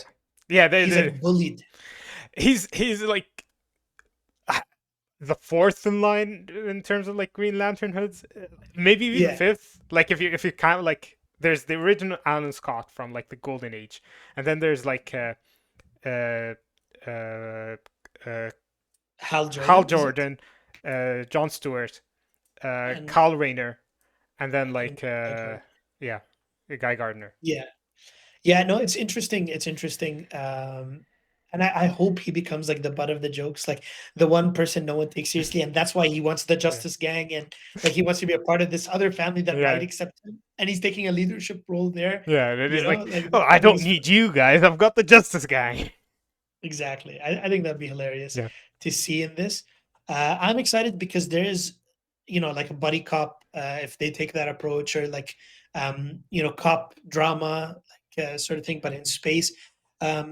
Speaker 1: Yeah,
Speaker 2: he's like bullied.
Speaker 1: He's like the fourth in line in terms of like Green Lantern hoods, maybe even fifth. Like if you kind of like, there's the original Alan Scott from like the Golden Age, and then there's like Hal Jordan, Jon Stewart, Kyle Rayner, and then like Guy Gardner.
Speaker 2: No, it's interesting. And I hope he becomes like the butt of the jokes, like the one person no one takes seriously, and that's why he wants the Justice Gang, and like he wants to be a part of this other family that might accept him, and he's taking a leadership role there.
Speaker 1: Yeah, it is like, oh, I don't need you guys. I've got the Justice Gang.
Speaker 2: Exactly. I think that'd be hilarious to see in this. I'm excited because there is, like a buddy cop, if they take that approach, or like, cop drama, like sort of thing, but in space.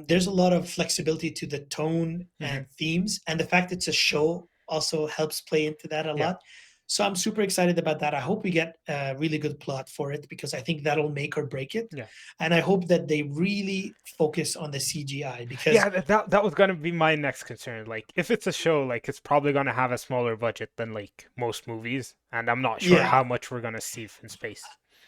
Speaker 2: There's a lot of flexibility to the tone and themes, and the fact it's a show also helps play into that a lot. So I'm super excited about that. I hope we get a really good plot for it, because I think that'll make or break it. And I hope that they really focus on the CGI, because
Speaker 1: that was gonna be my next concern. Like if it's a show, like it's probably gonna have a smaller budget than like most movies, and I'm not sure how much we're gonna see in space.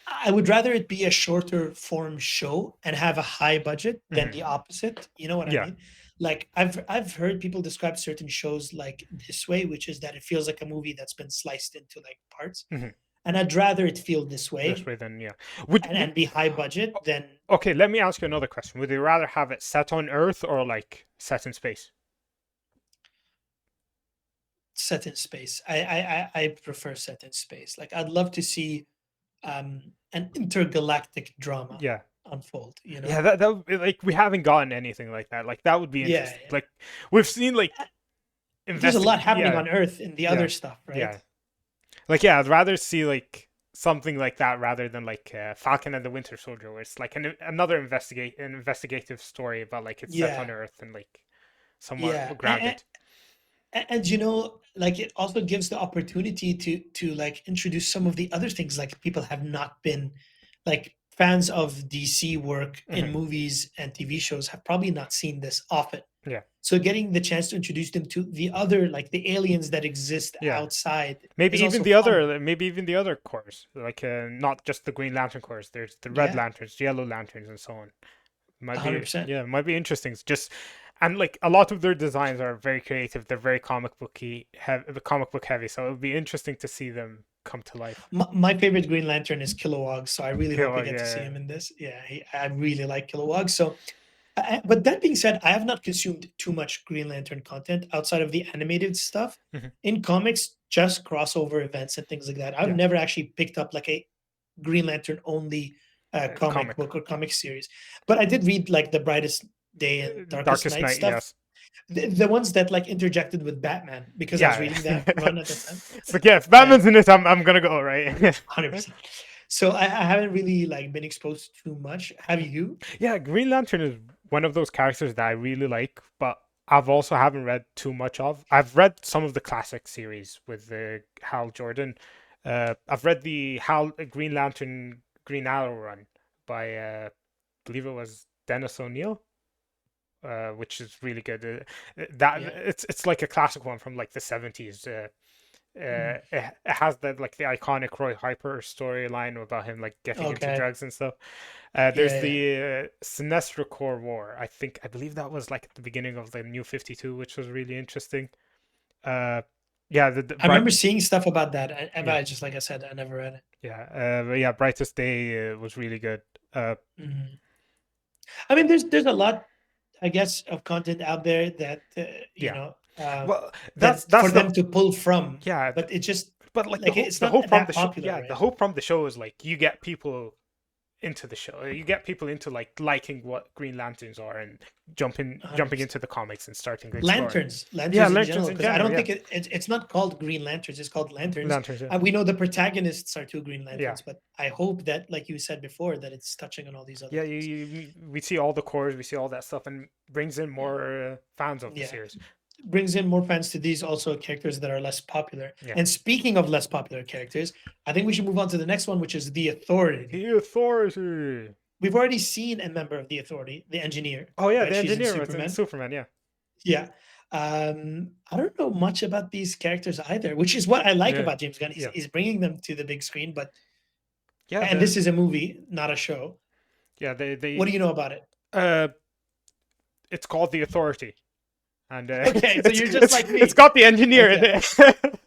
Speaker 2: I would rather it be a shorter form show and have a high budget than the opposite. You know what I mean? Like I've heard people describe certain shows like this way, which is that it feels like a movie that's been sliced into like parts. And I'd rather it feel this way.
Speaker 1: This way than
Speaker 2: and be high budget than.
Speaker 1: Okay, let me ask you another question. Would you rather have it set on Earth or like set in space?
Speaker 2: set in space. I prefer set in space. Like I'd love to see an intergalactic drama
Speaker 1: Yeah.
Speaker 2: unfold. You know?
Speaker 1: Yeah, that would be, like, we haven't gotten anything like that. Like that would be
Speaker 2: Yeah,
Speaker 1: interesting.
Speaker 2: yeah.
Speaker 1: Like we've seen like
Speaker 2: There's a lot happening
Speaker 1: yeah,
Speaker 2: on Earth in the
Speaker 1: yeah,
Speaker 2: other stuff, right?
Speaker 1: yeah. Like yeah, I'd rather see like something like that rather than like Falcon and the Winter Soldier, where it's like another investigative story about like it's set on
Speaker 2: Yeah,
Speaker 1: Earth and like somewhat
Speaker 2: yeah.
Speaker 1: grounded.
Speaker 2: And you know, like it also gives the opportunity to like introduce some of the other things like people have not been like fans of DC work in
Speaker 1: Mhm.
Speaker 2: movies and TV shows have probably not seen this often.
Speaker 1: Yeah,
Speaker 2: So getting the chance to introduce them to the other like the aliens that exist
Speaker 1: yeah.
Speaker 2: outside
Speaker 1: Maybe
Speaker 2: is
Speaker 1: even
Speaker 2: also
Speaker 1: the
Speaker 2: fun.
Speaker 1: other, maybe even the other cores, like not just the Green Lantern cores. There's the Red
Speaker 2: Yeah,
Speaker 1: Lanterns, Yellow Lanterns, and so on. Might be
Speaker 2: 100%.
Speaker 1: yeah, might be interesting. It's just and like a lot of their designs are very creative. They're very comic book heavy. So it would be interesting to see them come to life.
Speaker 2: My favorite Green Lantern is Kilowog, so I really hope we
Speaker 1: Kilowog,
Speaker 2: get to see
Speaker 1: yeah,
Speaker 2: him in this. Yeah, I really like Kilowog. So, but that being said, I have not consumed too much Green Lantern content outside of the animated stuff.
Speaker 1: Mhm.
Speaker 2: In comics, just crossover events and things like that. I've
Speaker 1: Yeah.
Speaker 2: never actually picked up like a Green Lantern only comic
Speaker 1: comic.
Speaker 2: book or comic series, but I did read like the Brightest Day and Darkest Night stuff.
Speaker 1: Yes.
Speaker 2: The ones that like interjected with Batman because I was
Speaker 1: Yeah.
Speaker 2: reading that run at the time.
Speaker 1: It's like yeah, if Batman's in it, I'm gonna go right.
Speaker 2: 100%. So I haven't really like been exposed to much. Have you?
Speaker 1: Yeah, Green Lantern is one of those characters that I really like, but I've also haven't read too much of. I've read some of the classic series with Hal Jordan. I've read the Green Lantern Green Arrow run by I believe it was Dennis O'Neil, which is really good. That
Speaker 2: Yeah.
Speaker 1: it's like a classic one from like the 70s. It has the like the iconic Roy Harper storyline about him like getting into
Speaker 2: Okay.
Speaker 1: drugs and stuff. There's
Speaker 2: Yeah,
Speaker 1: the Sinestro Corps War. I believe that was like at the beginning of the New 52, which was really interesting. Yeah,
Speaker 2: I remember seeing stuff about that. But
Speaker 1: Yeah.
Speaker 2: I just like I said, I never read it.
Speaker 1: yeah, but yeah, Brightest Day was really good.
Speaker 2: Mhm. I mean, there's a lot, I guess, of content out there that you
Speaker 1: Yeah.
Speaker 2: know
Speaker 1: Well,
Speaker 2: that's
Speaker 1: that's
Speaker 2: for them to pull from.
Speaker 1: yeah,
Speaker 2: But it just
Speaker 1: but like
Speaker 2: like it's
Speaker 1: the
Speaker 2: not
Speaker 1: hope from
Speaker 2: that
Speaker 1: the show,
Speaker 2: popular, right?
Speaker 1: the hope from the show is like you get people into the show. You get people into like liking what Green Lanterns are and jumping
Speaker 2: 100%.
Speaker 1: into the comics and starting to explore.
Speaker 2: Lanterns in
Speaker 1: Lanterns
Speaker 2: general.
Speaker 1: in
Speaker 2: Because I don't
Speaker 1: general,
Speaker 2: think it's not called Green Lanterns. It's called Lanterns.
Speaker 1: Lanterns, yeah.
Speaker 2: And we know the protagonists are two Green
Speaker 1: Yeah.
Speaker 2: Lanterns. But I hope that, like you said before, that it's touching on all these other
Speaker 1: Yeah,
Speaker 2: things.
Speaker 1: we see all the cores, we see all that stuff, and brings in more fans of the
Speaker 2: Yeah.
Speaker 1: series.
Speaker 2: Brings in more fans to these also characters that are less popular.
Speaker 1: Yeah.
Speaker 2: And speaking of less popular characters, I think we should move on to the next one, which is the Authority.
Speaker 1: The Authority.
Speaker 2: We've already seen a member of the Authority, the Engineer.
Speaker 1: Oh yeah,
Speaker 2: right?
Speaker 1: the
Speaker 2: She's in
Speaker 1: engineer was
Speaker 2: Superman.
Speaker 1: in Superman. Yeah.
Speaker 2: Yeah. I don't know much about these characters either, which is what I like
Speaker 1: Yeah.
Speaker 2: about James Gunn.
Speaker 1: Yeah.
Speaker 2: He's bringing them to the big screen, but
Speaker 1: Yeah,
Speaker 2: and this is a movie, not a show.
Speaker 1: yeah. They
Speaker 2: What do you know about it?
Speaker 1: it's called The Authority, and
Speaker 2: Okay, so you're just like me.
Speaker 1: It's got the engineer in
Speaker 2: Okay.
Speaker 1: it.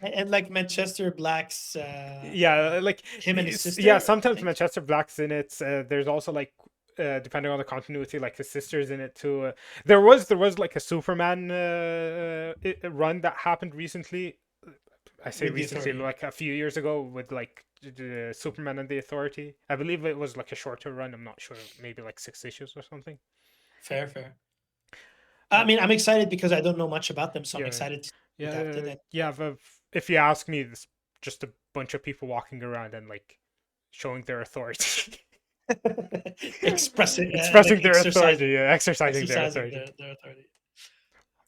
Speaker 2: And like Manchester Black's
Speaker 1: Yeah, like
Speaker 2: him and his sister.
Speaker 1: yeah,
Speaker 2: I
Speaker 1: sometimes
Speaker 2: think?
Speaker 1: Manchester Black's in it. There's also like depending on the continuity, like his sister's in it too. There was like a Superman run that happened recently. I say
Speaker 2: With the
Speaker 1: recently,
Speaker 2: Authority.
Speaker 1: like a few years ago, with like Superman and the Authority. I believe it was like a shorter run. I'm not sure, maybe like 6 issues or something.
Speaker 2: Fair. I mean, I'm excited because I don't know much about them, so I'm
Speaker 1: Yeah.
Speaker 2: excited to
Speaker 1: Yeah,
Speaker 2: adapt to that.
Speaker 1: yeah. If you ask me, it's just a bunch of people walking around and like showing their authority.
Speaker 2: Expressing
Speaker 1: Their authority, yeah, exercising their
Speaker 2: exercising
Speaker 1: authority.
Speaker 2: their authority.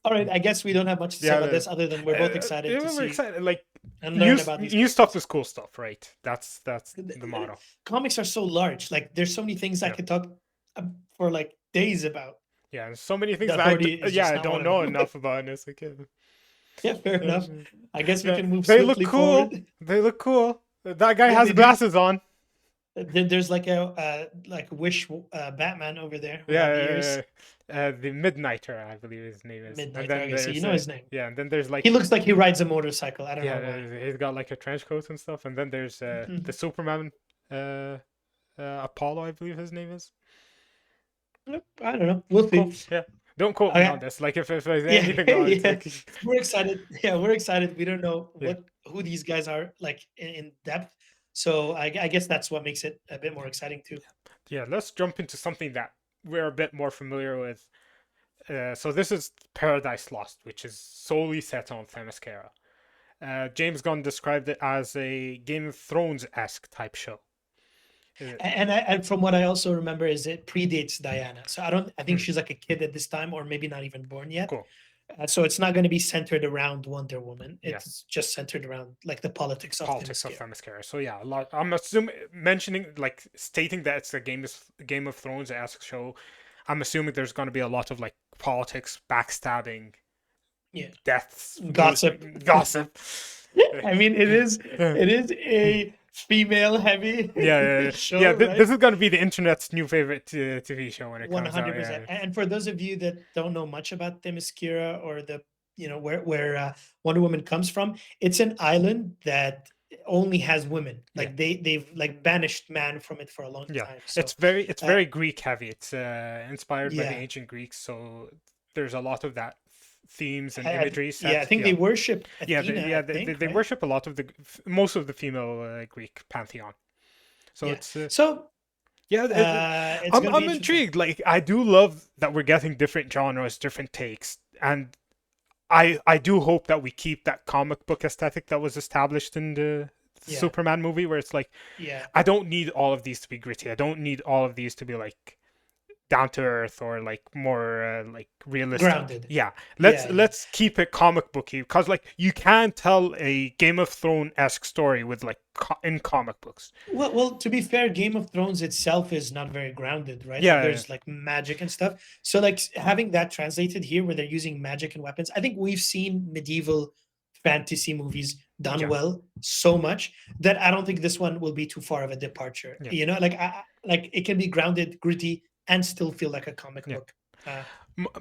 Speaker 2: All right, I guess we don't have much to say about this other than we're both excited
Speaker 1: yeah,
Speaker 2: to
Speaker 1: we're
Speaker 2: see
Speaker 1: excited. Like
Speaker 2: and learn about these.
Speaker 1: new stuff is cool stuff, right? That's the motto.
Speaker 2: Comics are so large. Like, there's so many things I
Speaker 1: Yeah.
Speaker 2: could talk for like days about.
Speaker 1: Yeah, and so many things
Speaker 2: The
Speaker 1: that I,
Speaker 2: Authority is just
Speaker 1: I
Speaker 2: not
Speaker 1: don't
Speaker 2: one of
Speaker 1: know
Speaker 2: them.
Speaker 1: enough about. And it's like,
Speaker 2: Yeah, fair enough. I guess we
Speaker 1: yeah,
Speaker 2: can move
Speaker 1: they
Speaker 2: swiftly
Speaker 1: look cool.
Speaker 2: forward.
Speaker 1: They look cool. That guy
Speaker 2: Yeah,
Speaker 1: has
Speaker 2: they do.
Speaker 1: glasses on.
Speaker 2: Then there's like a Wish Batman over there. without the ears.
Speaker 1: The Midnighter, I believe his name is.
Speaker 2: Midnighter,
Speaker 1: And then
Speaker 2: okay, so you
Speaker 1: there's,
Speaker 2: know his name.
Speaker 1: Yeah, and then there's like
Speaker 2: He looks like he rides a motorcycle. I don't know
Speaker 1: yeah,
Speaker 2: why.
Speaker 1: he's got like a trench coat and stuff. And then there's
Speaker 2: Mhm.
Speaker 1: the Superman, Apollo, I believe his name is.
Speaker 2: I don't know. We'll see.
Speaker 1: Cool. Yeah, Don't quote me
Speaker 2: Okay.
Speaker 1: on this. Like if there's
Speaker 2: Yeah,
Speaker 1: anything wrong, it's
Speaker 2: yeah.
Speaker 1: like
Speaker 2: We're excited. Yeah, we're excited. We don't know
Speaker 1: yeah.
Speaker 2: who these guys are like in depth. So I guess that's what makes it a bit more exciting too.
Speaker 1: Yeah, let's jump into something that we're a bit more familiar with. So this is Paradise Lost, which is solely set on Themyscira. James Gunn described it as a Game of Thrones esque type show.
Speaker 2: And from what I also remember is it predates Diana. So I think
Speaker 1: Hmm.
Speaker 2: she's like a kid at this time, or maybe not even born yet.
Speaker 1: Cool.
Speaker 2: So it's not going to be centered around Wonder Woman.
Speaker 1: Yeah.
Speaker 2: It's just centered around like the politics of
Speaker 1: Politics of
Speaker 2: Themyscira.
Speaker 1: Themyscira. So yeah, a lot. I'm assuming mentioning like stating that it's a Game of Thrones esque show. I'm assuming there's going to be a lot of like politics, backstabbing,
Speaker 2: Yeah,
Speaker 1: deaths,
Speaker 2: gossip.
Speaker 1: gossip.
Speaker 2: I mean, it is a female heavy
Speaker 1: Yeah.
Speaker 2: show,
Speaker 1: Yeah,
Speaker 2: right?
Speaker 1: this is going to be the internet's new favorite TV show when it comes out.
Speaker 2: 100%.
Speaker 1: Yeah.
Speaker 2: And for those of you that don't know much about Themyscira or the where Wonder Woman comes from, it's an island that only has women. Like they've like banished man from it for a long
Speaker 1: Yeah,
Speaker 2: time. So
Speaker 1: it's very Greek heavy. It's inspired by the
Speaker 2: yeah.
Speaker 1: ancient Greeks, so there's a lot of that themes and
Speaker 2: I
Speaker 1: imagery.
Speaker 2: I think they worship Athena.
Speaker 1: They
Speaker 2: right?
Speaker 1: worship a lot of most of the female Greek pantheon. So
Speaker 2: Yeah.
Speaker 1: it's
Speaker 2: So
Speaker 1: yeah,
Speaker 2: it's
Speaker 1: I'm
Speaker 2: gonna be interesting.
Speaker 1: intrigued. Like I do love that we're getting different genres, different takes, and I do hope that we keep that comic book aesthetic that was established in the
Speaker 2: Yeah.
Speaker 1: Superman movie, where it's like
Speaker 2: Yeah.
Speaker 1: I don't need all of these to be gritty. I don't need all of these to be like down to earth or like more like realistic.
Speaker 2: Grounded.
Speaker 1: Yeah,
Speaker 2: Yeah.
Speaker 1: let's keep it comic booky because like you can tell a Game of Thrones esque story with like in comic books.
Speaker 2: Well, to be fair, Game of Thrones itself is not very grounded, right?
Speaker 1: Yeah,
Speaker 2: There's like magic and stuff. So like having that translated here where they're using magic and weapons, I think we've seen medieval fantasy movies done
Speaker 1: Yeah.
Speaker 2: well so much that I don't think this one will be too far of a departure.
Speaker 1: Yeah.
Speaker 2: You know, like it can be grounded, gritty, and still feel like a comic
Speaker 1: Yeah.
Speaker 2: book.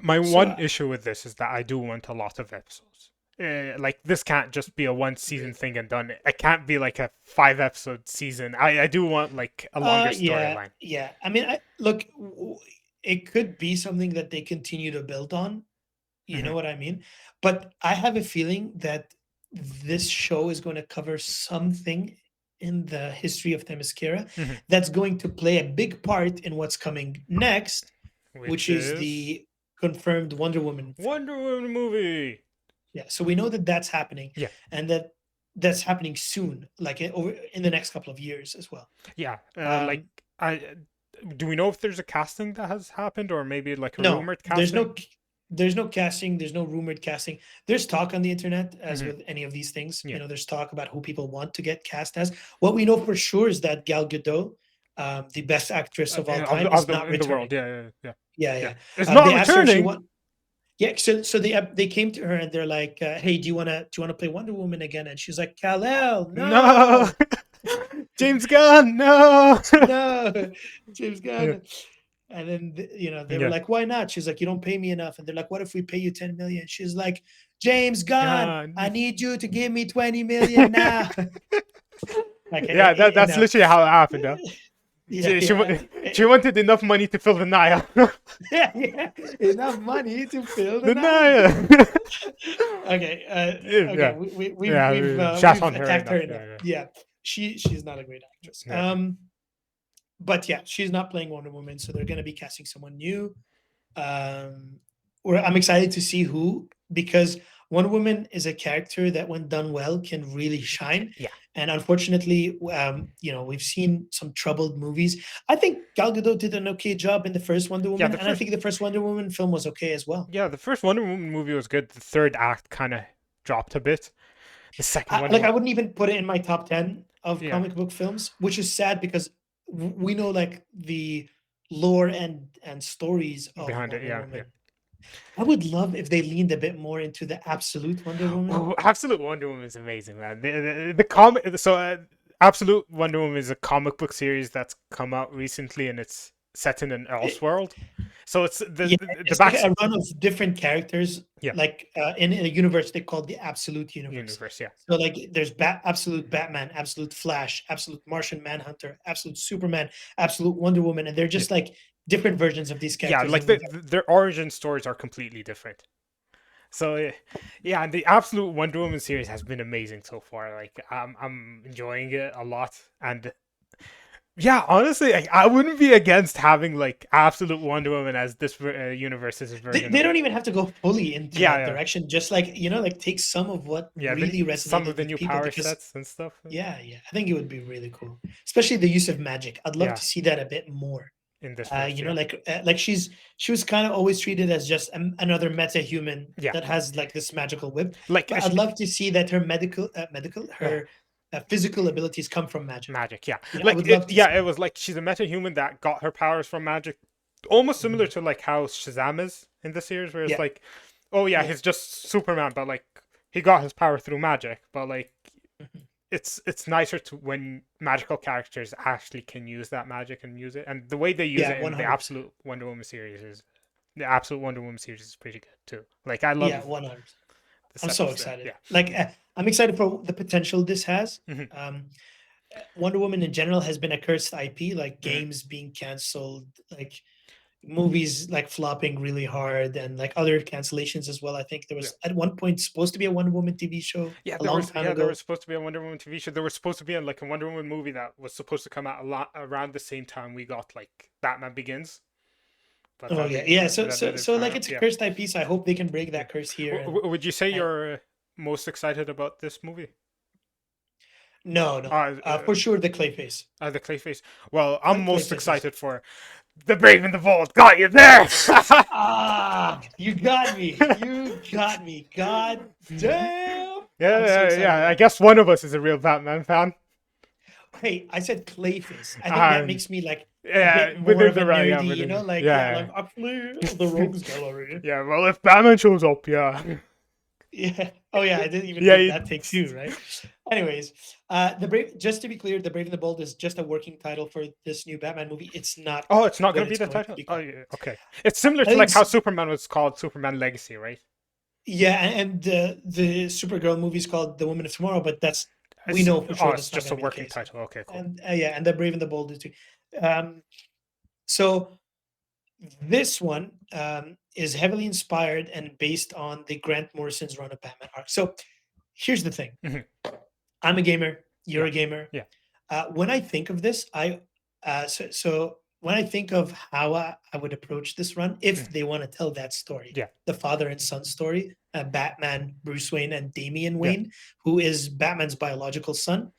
Speaker 1: My
Speaker 2: So,
Speaker 1: one issue with this is that I do want a lot of episodes. Like this can't just be a one season thing and done. It can't be like a 5 episode season. I do want like a longer storyline.
Speaker 2: Yeah. I mean, look, it could be something that they continue to build on. You know what I mean? But I have a feeling that this show is going to cover something in the history of Themyscira that's going to play a big part in what's coming next, which is the confirmed Wonder Woman film.
Speaker 1: Wonder Woman movie.
Speaker 2: Yeah, so we know that that's happening.
Speaker 1: Yeah.
Speaker 2: And that's happening soon, like over in the next couple of years as well.
Speaker 1: Yeah, like do we know if there's a casting that has happened or maybe like a rumored casting?
Speaker 2: There's no casting, there's no rumored casting. There's talk on the internet, as with any of these things.
Speaker 1: Yeah.
Speaker 2: You know, there's talk about who people want to get cast as. What we know for sure is that Gal Gadot, the best actress of all time, is not
Speaker 1: in
Speaker 2: returning.
Speaker 1: the world.
Speaker 2: Yeah.
Speaker 1: It's not
Speaker 2: they asked her if she
Speaker 1: returning.
Speaker 2: Yeah, so they came to her and they're like, "Hey, do you wanna play Wonder Woman again?" And she's like, "Kal-El,
Speaker 1: No. James Gunn, no.
Speaker 2: no, James Gunn."
Speaker 1: Yeah.
Speaker 2: And then they were like, "Why not?" She's like, "You don't pay me enough." And they're like, "What if we pay you 10 million?" She's like, "James Gunn, I need you to give me 20 million now."
Speaker 1: Yeah, that's literally how it happened. Huh? She wanted enough money to fill the Naya.
Speaker 2: yeah, enough money to fill
Speaker 1: the
Speaker 2: the
Speaker 1: Naya.
Speaker 2: Okay, we've attacked her enough. Yeah, she's not a great actress.
Speaker 1: Yeah.
Speaker 2: But yeah, she's not playing Wonder Woman, so they're going to be casting someone new. I'm excited to see who, because Wonder Woman is a character that, when done well, can really shine.
Speaker 1: Yeah.
Speaker 2: And unfortunately, we've seen some troubled movies. I think Gal Gadot did an okay job in the first Wonder Woman, I think the first Wonder Woman film was okay as well.
Speaker 1: Yeah, the first Wonder Woman movie was good. The third act kind of dropped a bit. The second one,
Speaker 2: I wouldn't even put it in my top 10 of comic book films, which is sad because we know like the lore and stories of
Speaker 1: behind
Speaker 2: Wonder
Speaker 1: it.
Speaker 2: Woman.
Speaker 1: Yeah.
Speaker 2: I would love if they leaned a bit more into the absolute Wonder Woman.
Speaker 1: Oh, Absolute Wonder Woman is amazing, man. The comic. So, Absolute Wonder Woman is a comic book series that's come out recently, and it's set in an Elseworld. So it's
Speaker 2: it's like a run of different characters, like in a universe they call the Absolute Universe. So like there's Absolute Batman, Absolute Flash, Absolute Martian Manhunter, Absolute Superman, Absolute Wonder Woman, and they're just like different versions of these
Speaker 1: Yeah,
Speaker 2: characters.
Speaker 1: like
Speaker 2: than we've
Speaker 1: their origin stories are completely different. So yeah, and the absolute Wonder Woman series has been amazing so far. Like I'm enjoying it a lot, and yeah, honestly, I wouldn't be against having like absolute Wonder Woman as this universe's version.
Speaker 2: they don't even have to go fully into
Speaker 1: Yeah,
Speaker 2: that
Speaker 1: yeah.
Speaker 2: direction. Just like like take some of what
Speaker 1: Yeah,
Speaker 2: really resonated
Speaker 1: some of the
Speaker 2: with
Speaker 1: new
Speaker 2: people
Speaker 1: power
Speaker 2: because
Speaker 1: sets and stuff.
Speaker 2: yeah, I think it would be really cool, especially the use of magic. I'd love
Speaker 1: Yeah.
Speaker 2: to see that a bit more.
Speaker 1: In this verse, yeah.
Speaker 2: Like she was kind of always treated as just another meta human
Speaker 1: Yeah.
Speaker 2: that has like this magical whip.
Speaker 1: Like
Speaker 2: But I'd love to see that her physical abilities come from magic.
Speaker 1: Magic, yeah.
Speaker 2: You know, I
Speaker 1: Like
Speaker 2: would love to see
Speaker 1: it was like she's a meta-human that got her powers from magic, almost similar to like how Shazam is in the series, where it's
Speaker 2: Yeah.
Speaker 1: like, oh yeah, he's just Superman, but like he got his power through magic. But like, it's nicer to when magical characters actually can use that magic and use it, and the way they use it in the
Speaker 2: 100%.
Speaker 1: absolute Wonder Woman series is pretty good too. Like I love.
Speaker 2: Yeah, 100%.
Speaker 1: the
Speaker 2: I'm so
Speaker 1: setups there.
Speaker 2: excited.
Speaker 1: Yeah.
Speaker 2: Like I'm excited for the potential this has.
Speaker 1: Mhm.
Speaker 2: Wonder Woman in general has been a cursed IP, like
Speaker 1: Mhm.
Speaker 2: games being canceled, like movies like flopping really hard, and like other cancellations as well. I think there was at one point supposed to be a Wonder Woman TV show
Speaker 1: Yeah,
Speaker 2: a long time ago.
Speaker 1: there was supposed to be a Wonder Woman TV show. There was supposed to be like a Wonder Woman movie that was supposed to come out a lot around the same time we got like Batman Begins. But
Speaker 2: Oh
Speaker 1: that
Speaker 2: yeah,
Speaker 1: didn't-
Speaker 2: yeah.
Speaker 1: that
Speaker 2: So
Speaker 1: didn't
Speaker 2: so
Speaker 1: pan
Speaker 2: like
Speaker 1: out.
Speaker 2: it's a
Speaker 1: Yeah.
Speaker 2: cursed IP. So I hope they can break that curse here.
Speaker 1: Would you say
Speaker 2: and-
Speaker 1: you're most excited about this movie?
Speaker 2: No, for sure the Clayface.
Speaker 1: The Clayface. Well, I'm most
Speaker 2: Clayface is-
Speaker 1: excited for the Brave and the Bold. Got you there.
Speaker 2: Ah, you got me. You got me. God damn.
Speaker 1: Yeah. I guess one of us is a real Batman fan.
Speaker 2: Hey, I said Clayface. I think that
Speaker 1: Um,
Speaker 2: makes me like
Speaker 1: Yeah,
Speaker 2: a bit more
Speaker 1: within
Speaker 2: of a
Speaker 1: the right, yeah,
Speaker 2: nerdy,
Speaker 1: within the-
Speaker 2: like
Speaker 1: yeah.
Speaker 2: like actually the Rogues Gallery.
Speaker 1: Yeah, well, if Batman shows up, yeah.
Speaker 2: Yeah. Oh yeah, I didn't even
Speaker 1: Yeah,
Speaker 2: think that takes two, right? Anyways, the Brave. Just to be clear, the Brave and the Bold is just a working title for this new Batman movie. It's not.
Speaker 1: Oh, it's not
Speaker 2: what
Speaker 1: going to be
Speaker 2: it's
Speaker 1: the
Speaker 2: going to
Speaker 1: title?
Speaker 2: be
Speaker 1: Oh,
Speaker 2: called.
Speaker 1: yeah, okay. It's similar to
Speaker 2: think
Speaker 1: like how
Speaker 2: s-
Speaker 1: Superman was called Superman Legacy, right?
Speaker 2: Yeah, and the Supergirl movie is called The Woman of Tomorrow, but that's we
Speaker 1: It's-
Speaker 2: know for sure
Speaker 1: it's
Speaker 2: that's not
Speaker 1: just a
Speaker 2: gonna be the
Speaker 1: working
Speaker 2: case.
Speaker 1: title. Okay, cool.
Speaker 2: And and the Brave and the Bold is too. So this one is heavily inspired and based on the Grant Morrison's run of Batman arc. So here's the thing:
Speaker 1: Mhm.
Speaker 2: I'm a gamer. You're
Speaker 1: Yeah,
Speaker 2: a gamer.
Speaker 1: yeah.
Speaker 2: When I think of this, so when I think of how I would approach this run, if they want to tell that story,
Speaker 1: Yeah.
Speaker 2: the father and son story, Batman, Bruce Wayne, and Damian Wayne, who is Batman's biological son.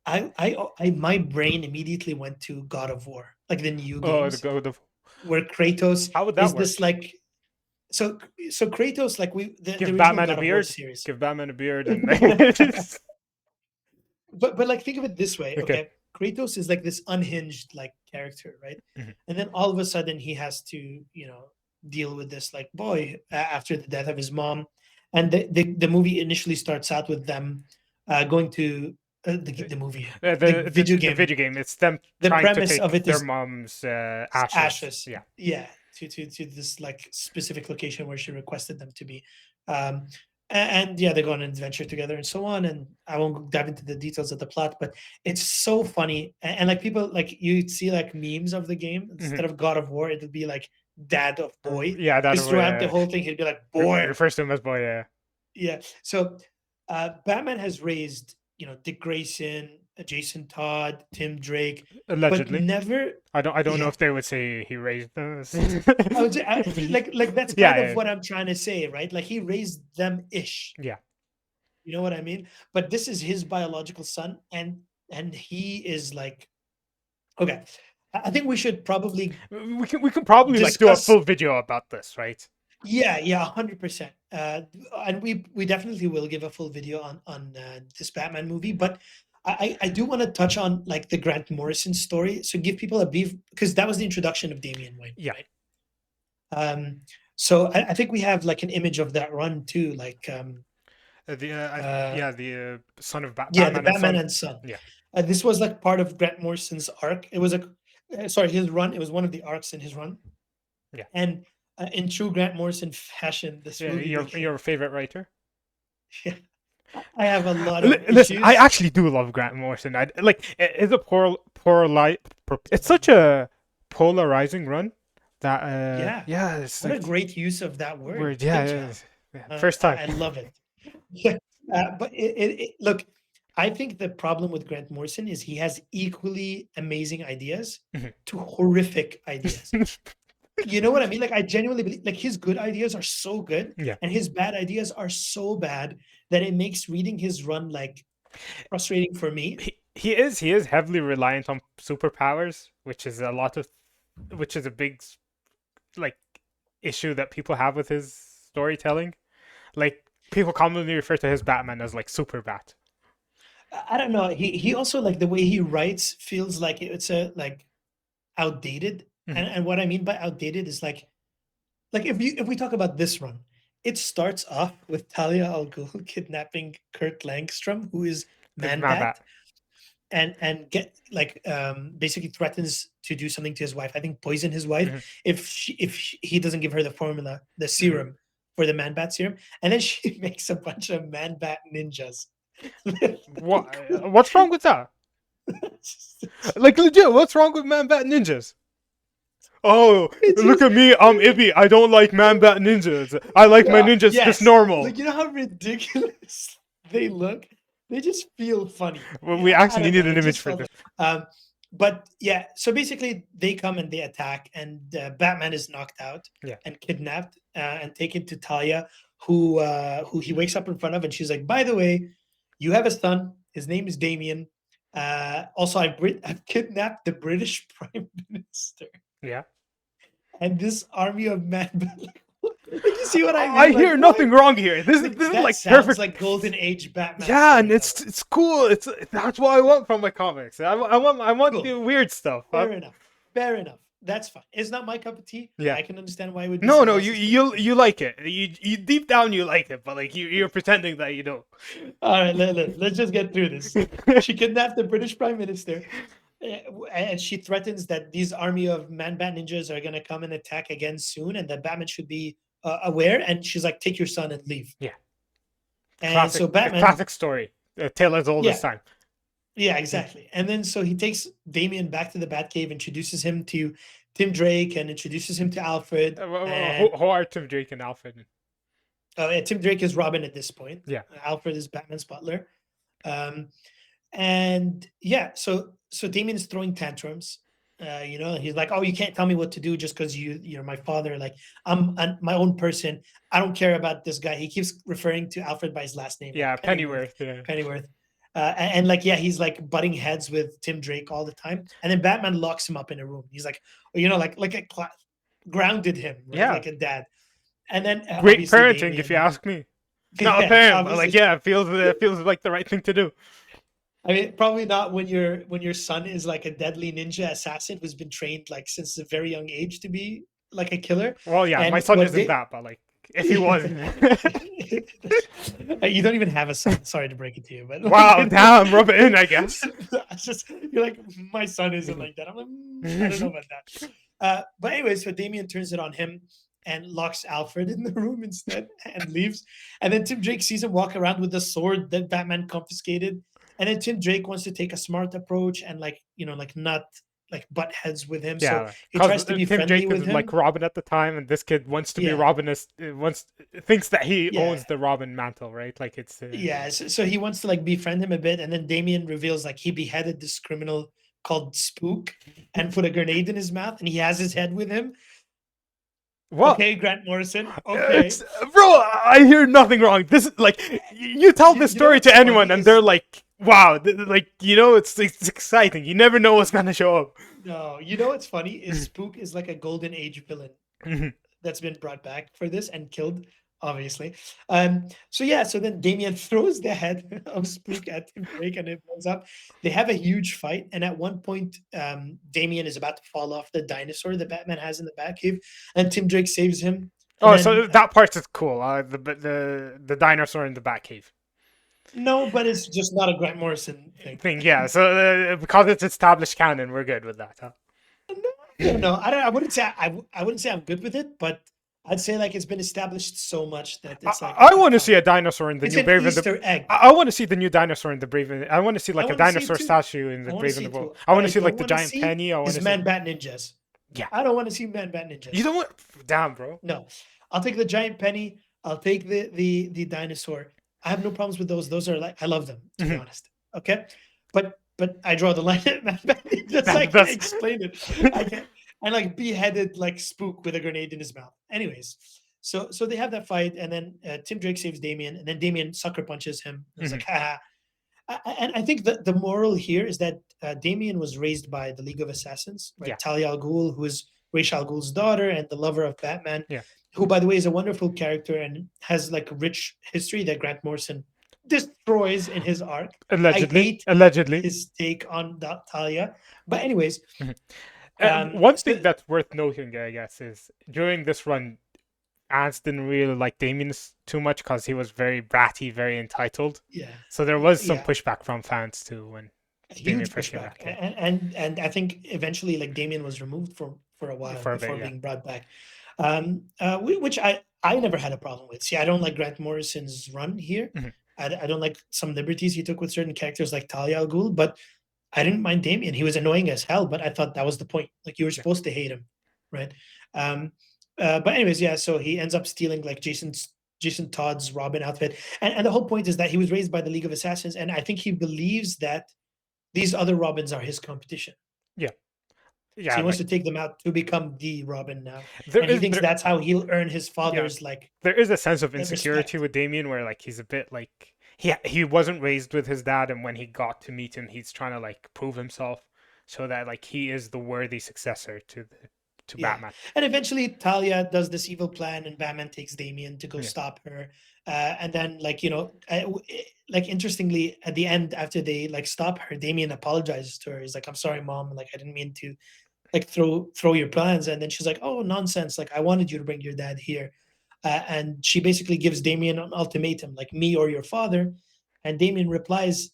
Speaker 2: My brain immediately went to God of War, like the new
Speaker 1: Oh,
Speaker 2: games,
Speaker 1: the
Speaker 2: where Kratos
Speaker 1: How would that
Speaker 2: is
Speaker 1: work?
Speaker 2: this like. So Kratos, like the
Speaker 1: Give
Speaker 2: original
Speaker 1: Batman
Speaker 2: God
Speaker 1: a
Speaker 2: of War
Speaker 1: beard.
Speaker 2: series.
Speaker 1: Give Batman a beard and
Speaker 2: But like think of it this way,
Speaker 1: Okay.
Speaker 2: okay? Kratos is like this unhinged like character, right?
Speaker 1: Mhm.
Speaker 2: And then all of a sudden he has to, deal with this like boy after the death of his mom. And the movie initially starts out with them going to the movie,
Speaker 1: the
Speaker 2: video game.
Speaker 1: The video game. It's them
Speaker 2: The
Speaker 1: trying to
Speaker 2: premise
Speaker 1: take
Speaker 2: of it
Speaker 1: their
Speaker 2: is
Speaker 1: mom's ashes. Yeah.
Speaker 2: Yeah, to this like specific location where she requested them to be. Um, and yeah, they go on an adventure together and so on. And I won't dive into the details of the plot, but it's so funny. And like people, like you'd see like memes of the game instead of God of War, it would be like Dad of Boy.
Speaker 1: Yeah, that
Speaker 2: Because throughout the whole thing, he'd be like boy.
Speaker 1: refers to him as boy. Yeah.
Speaker 2: Yeah. So Batman has raised, Dick Grayson, Jason Todd, Tim Drake,
Speaker 1: Allegedly.
Speaker 2: but never.
Speaker 1: I don't know
Speaker 2: Yeah.
Speaker 1: if they would say he raised them.
Speaker 2: I would say, like that's
Speaker 1: Yeah,
Speaker 2: kind of
Speaker 1: yeah.
Speaker 2: what I'm trying to say, right? Like he raised them ish.
Speaker 1: Yeah.
Speaker 2: You know what I mean? But this is his biological son, and he is like, okay. I think we should probably,
Speaker 1: We can probably like do a
Speaker 2: Discuss-
Speaker 1: full video about this, right?
Speaker 2: yeah, 100%. And we definitely will give a full video on this Batman movie. But I do want to touch on like the Grant Morrison story. So give people a brief, because that was the introduction of Damian Wayne.
Speaker 1: Yeah.
Speaker 2: Right? So I think we have like an image of that run too, like
Speaker 1: The son of
Speaker 2: yeah,
Speaker 1: Batman.
Speaker 2: the Batman and Son.
Speaker 1: Yeah.
Speaker 2: This was like part of Grant Morrison's arc. It was his run. It was one of the arcs in his run.
Speaker 1: Yeah.
Speaker 2: And in true Grant Morrison fashion, this
Speaker 1: Yeah,
Speaker 2: movie.
Speaker 1: your favorite writer.
Speaker 2: I have a lot of
Speaker 1: Listen,
Speaker 2: issues.
Speaker 1: I actually do love Grant Morrison. It's a poor light. It's such a polarizing run. That
Speaker 2: Yeah.
Speaker 1: yeah, it's
Speaker 2: What a
Speaker 1: like
Speaker 2: great use of that word.
Speaker 1: word.
Speaker 2: Good
Speaker 1: Yeah,
Speaker 2: job.
Speaker 1: first time.
Speaker 2: I love it. Yeah. But look, I think the problem with Grant Morrison is he has equally amazing ideas
Speaker 1: Mhm.
Speaker 2: to horrific ideas. You know what I mean? Like I genuinely believe like his good ideas are so good
Speaker 1: Yeah.
Speaker 2: and his bad ideas are so bad that it makes reading his run like frustrating for me.
Speaker 1: He is heavily reliant on superpowers, which is a big like issue that people have with his storytelling. Like people commonly refer to his Batman as like Super Bat.
Speaker 2: I don't know. He also like the way he writes feels like it's a like outdated.
Speaker 1: Mhm.
Speaker 2: And what I mean by outdated is like if we talk about this run, it starts off with Talia al Ghul kidnapping Kurt Langstrom, who is
Speaker 1: It's
Speaker 2: Man
Speaker 1: not
Speaker 2: Bat,
Speaker 1: Bat.
Speaker 2: and get like basically threatens to do something to his wife. I think poison his wife
Speaker 1: Mhm.
Speaker 2: if he doesn't give her the formula, the serum for the Man Bat serum, and then she makes a bunch of Man Bat ninjas.
Speaker 1: What's wrong with that? Like legit, what's wrong with Man Bat Ninjas? Oh,
Speaker 2: It's
Speaker 1: look
Speaker 2: just-
Speaker 1: at me, I'm Ibby. I don't like Man Bat Ninjas. I like my ninjas
Speaker 2: yes.
Speaker 1: just normal.
Speaker 2: Like you know how ridiculous they look. They just feel funny.
Speaker 1: Well,
Speaker 2: You
Speaker 1: we
Speaker 2: know, I
Speaker 1: actually
Speaker 2: don't
Speaker 1: need
Speaker 2: know,
Speaker 1: an
Speaker 2: it
Speaker 1: image
Speaker 2: just
Speaker 1: for
Speaker 2: felt
Speaker 1: this.
Speaker 2: but yeah, so basically they come and they attack, and Batman is knocked out
Speaker 1: Yeah.
Speaker 2: and kidnapped and taken to Talia, who he wakes up in front of, and she's like, "By the way, you have a son. His name is Damien. Also, I've kidnapped the British Prime Minister
Speaker 1: Yeah.
Speaker 2: and this army of men." Like you see what I mean?
Speaker 1: I
Speaker 2: Like,
Speaker 1: hear nothing wrong here. This is
Speaker 2: that
Speaker 1: like
Speaker 2: sounds
Speaker 1: perfect.
Speaker 2: like golden age Batman.
Speaker 1: Yeah, and
Speaker 2: storytelling.
Speaker 1: it's cool. That's what I want from my comics. I want
Speaker 2: Cool.
Speaker 1: the weird stuff.
Speaker 2: Fair enough. Fair enough. That's fine. It's not my cup of tea.
Speaker 1: Yeah.
Speaker 2: I can understand why it would be.
Speaker 1: No,
Speaker 2: someone
Speaker 1: no,
Speaker 2: else's cup of tea.
Speaker 1: you like it. You deep down you like it, but like you're pretending that you don't.
Speaker 2: All right, let's just get through this. She kidnapped the British Prime Minister, and she threatens that these army of Man-Bat ninjas are going to come and attack again soon, and that Batman should be aware. And she's like, "Take your son and leave."
Speaker 1: Yeah.
Speaker 2: And
Speaker 1: Classic,
Speaker 2: so Batman,
Speaker 1: classic story. Tale as old as
Speaker 2: Yeah.
Speaker 1: time.
Speaker 2: yeah, exactly. And then so he takes Damien back to the Batcave, introduces him to Tim Drake, and introduces him to Alfred. And,
Speaker 1: Who are Tim Drake and Alfred?
Speaker 2: Tim Drake is Robin at this point.
Speaker 1: Yeah.
Speaker 2: Alfred is Batman's butler. And yeah, so Damien is throwing tantrums. He's like, "Oh, you can't tell me what to do just because you're my father. Like, I'm my own person. I don't care about this guy." He keeps referring to Alfred by his last name.
Speaker 1: Yeah,
Speaker 2: like
Speaker 1: Pennyworth. Yeah.
Speaker 2: Pennyworth. And like, yeah, he's like butting heads with Tim Drake all the time. And then Batman locks him up in a room. He's like, grounded him, right?
Speaker 1: Yeah.
Speaker 2: Like a dad. And then
Speaker 1: Great
Speaker 2: obviously
Speaker 1: parenting, if you
Speaker 2: Damien-
Speaker 1: ask me. Not a
Speaker 2: Yeah,
Speaker 1: parent, but like
Speaker 2: obviously.
Speaker 1: yeah, it feels like the right thing to do.
Speaker 2: I mean, probably not when your son is like a deadly ninja assassin who's been trained like since a very young age to be like a killer.
Speaker 1: Well, yeah,
Speaker 2: And
Speaker 1: my son
Speaker 2: what
Speaker 1: isn't
Speaker 2: they-
Speaker 1: that, but like if he was.
Speaker 2: You don't even have a son. Sorry to break it to you, but
Speaker 1: Wow, damn, rub it in, I guess.
Speaker 2: It's just you're like, my son isn't like that. I'm like, I don't know about that. But anyway, so Damien turns it on him and locks Alfred in the room instead and leaves. And then Tim Drake sees him walk around with the sword that Batman confiscated. And then Tim Drake wants to take a smart approach and like not like butt heads with him.
Speaker 1: Yeah,
Speaker 2: So he tries to be
Speaker 1: Tim
Speaker 2: friendly
Speaker 1: Drake
Speaker 2: with
Speaker 1: is
Speaker 2: him.
Speaker 1: like Robin at the time, and this kid wants to be
Speaker 2: Yeah.
Speaker 1: Robin. Thinks that he
Speaker 2: Yeah.
Speaker 1: owns the Robin mantle, right? Like it's
Speaker 2: Yeah, so he wants to like befriend him a bit, and then Damien reveals like he beheaded this criminal called Spook and put a grenade in his mouth, and he has his head with him.
Speaker 1: What?
Speaker 2: Okay, Grant Morrison. Okay,
Speaker 1: Bro, I hear nothing wrong. This is like you tell this
Speaker 2: You know
Speaker 1: story
Speaker 2: what's
Speaker 1: to anyone,
Speaker 2: funny
Speaker 1: and
Speaker 2: is-
Speaker 1: they're like, "Wow, it's exciting." You never know what's gonna show up.
Speaker 2: no, you know what's funny is Spook is like a golden age villain
Speaker 1: Mhm.
Speaker 2: that's been brought back for this and killed, obviously. So then Damien throws the head of Spook at Tim Drake and it blows up. They have a huge fight, and at one point, Damien is about to fall off the dinosaur that Batman has in the Batcave, and Tim Drake saves him.
Speaker 1: Oh,
Speaker 2: And
Speaker 1: so
Speaker 2: then,
Speaker 1: that part is cool. The dinosaur in the Batcave
Speaker 2: no, but it's just not a Grant Morrison thing.
Speaker 1: thing. Yeah. So because it's established canon, we're good with that. Huh?
Speaker 2: No, I wouldn't say I wouldn't say I'm good with it, but I'd say like it's been established so much that it's like
Speaker 1: I want to see a dinosaur in the
Speaker 2: it's
Speaker 1: new
Speaker 2: an
Speaker 1: Brave and the.
Speaker 2: Easter egg.
Speaker 1: I want to see the new dinosaur in the Brave and. I want to see like a
Speaker 2: wanna see it
Speaker 1: dinosaur
Speaker 2: too.
Speaker 1: statue in the
Speaker 2: I wanna
Speaker 1: Brave
Speaker 2: see
Speaker 1: and the
Speaker 2: it
Speaker 1: Bold.
Speaker 2: too.
Speaker 1: I want
Speaker 2: What
Speaker 1: to see
Speaker 2: I
Speaker 1: like the
Speaker 2: don't wanna
Speaker 1: giant
Speaker 2: see
Speaker 1: penny. I want
Speaker 2: is
Speaker 1: to see.
Speaker 2: Man Bat Ninjas.
Speaker 1: Yeah.
Speaker 2: I don't want to see Man-Bat ninjas.
Speaker 1: You don't want. Damn, bro.
Speaker 2: No, I'll take the giant penny. I'll take the dinosaur. I have no problems with those. Those are like I love them, to be
Speaker 1: Mhm.
Speaker 2: honest. Okay, but I draw the line at Man-Bat ninjas. I can't
Speaker 1: That's-
Speaker 2: explain it. I can't. And like beheaded like Spook with a grenade in his mouth. Anyways, so they have that fight, and then Tim Drake saves Damien, and then Damien sucker punches him. It's like, haha. And I think that the moral here is that Damien was raised by the League of Assassins, right?
Speaker 1: Yeah.
Speaker 2: Talia al Ghul, who is Ra's al Ghul's daughter and the lover of Batman,
Speaker 1: Yeah.
Speaker 2: who, by the way, is a wonderful character and has like a rich history that Grant Morrison destroys in his arc.
Speaker 1: Allegedly.
Speaker 2: I hate
Speaker 1: Allegedly.
Speaker 2: his take on Talia. But anyways,
Speaker 1: One thing that's worth noting, I guess, is during this run, Ants didn't really like Damien too much because he was very bratty, very entitled.
Speaker 2: yeah,
Speaker 1: So there was some
Speaker 2: Yeah.
Speaker 1: pushback from fans too when
Speaker 2: a
Speaker 1: Damien
Speaker 2: huge
Speaker 1: first came
Speaker 2: pushback.
Speaker 1: back. Yeah.
Speaker 2: And I think eventually like Damien was removed for a while
Speaker 1: For a bit,
Speaker 2: before
Speaker 1: yeah.
Speaker 2: being brought back. Which I never had a problem with. See, I don't like Grant Morrison's run here.
Speaker 1: Mhm.
Speaker 2: I don't like some liberties he took with certain characters like Talia al Ghul, but I didn't mind Damien. He was annoying as hell, but I thought that was the point. Like you were supposed to hate him, right? But anyways, yeah. So he ends up stealing like Jason Todd's Robin outfit, and the whole point is that he was raised by the League of Assassins, and I think he believes that these other Robins are his competition.
Speaker 1: Yeah.
Speaker 2: So
Speaker 1: Yeah.
Speaker 2: he wants
Speaker 1: Like,
Speaker 2: to take them out to become the Robin now,
Speaker 1: there
Speaker 2: and he
Speaker 1: is
Speaker 2: thinks
Speaker 1: there,
Speaker 2: that's how he'll earn his father's like.
Speaker 1: there is a sense of
Speaker 2: that
Speaker 1: insecurity
Speaker 2: respect.
Speaker 1: with Damien where like he's a bit like he wasn't raised with his dad, and when he got to meet him, he's trying to like prove himself so that like he is the worthy successor to
Speaker 2: Yeah.
Speaker 1: Batman.
Speaker 2: And eventually Talia does this evil plan, and Batman takes Damien to go
Speaker 1: Yeah.
Speaker 2: stop her. And then like like interestingly at the end after they like stop her, Damien apologizes to her. He's like, "I'm sorry, mom. Like I didn't mean to like throw your plans." And then she's like, "Oh, nonsense. Like I wanted you to bring your dad here." And she basically gives Damien an ultimatum, like me or your father. And Damien replies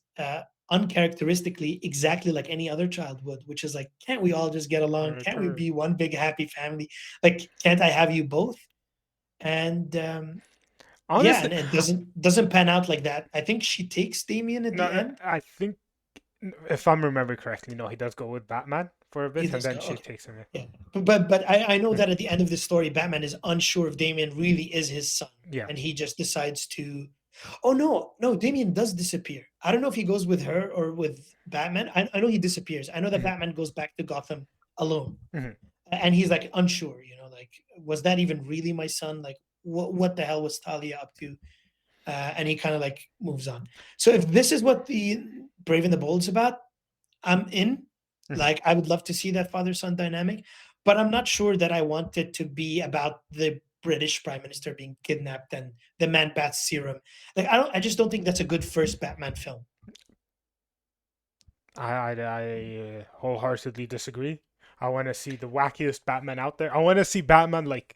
Speaker 2: uncharacteristically exactly like any other child would, which is like, "Can't we all just get along? Can't we be one big happy family? Like, can't I have you both?" And yeah,
Speaker 1: Honestly,
Speaker 2: and it doesn't pan out like that. I think she takes Damien at
Speaker 1: no,
Speaker 2: the end.
Speaker 1: I think if I'm remembering correctly, no, he does go with Batman for a
Speaker 2: He
Speaker 1: bit, and
Speaker 2: does
Speaker 1: then
Speaker 2: go,
Speaker 1: she
Speaker 2: okay.
Speaker 1: takes him.
Speaker 2: Yeah, but I know that at the end of the story, Batman is unsure if Damien really is his son,
Speaker 1: Yeah.
Speaker 2: and he just decides to. Oh no, Damien does disappear. I don't know if he goes with her or with Batman. I know he disappears. I know that
Speaker 1: Mhm.
Speaker 2: Batman goes back to Gotham alone,
Speaker 1: Mhm.
Speaker 2: and he's like unsure. Like was that even really my son? Like what the hell was Talia up to? And he kind of like moves on. So if this is what the Brave and the Bold's about, I'm in.
Speaker 1: Mhm.
Speaker 2: Like I would love to see that father-son dynamic, but I'm not sure that I want it to be about the British Prime Minister being kidnapped and the Man-Bat serum. Like I just don't think that's a good first Batman film.
Speaker 1: I wholeheartedly disagree. I want to see the wackiest Batman out there. I want to see Batman like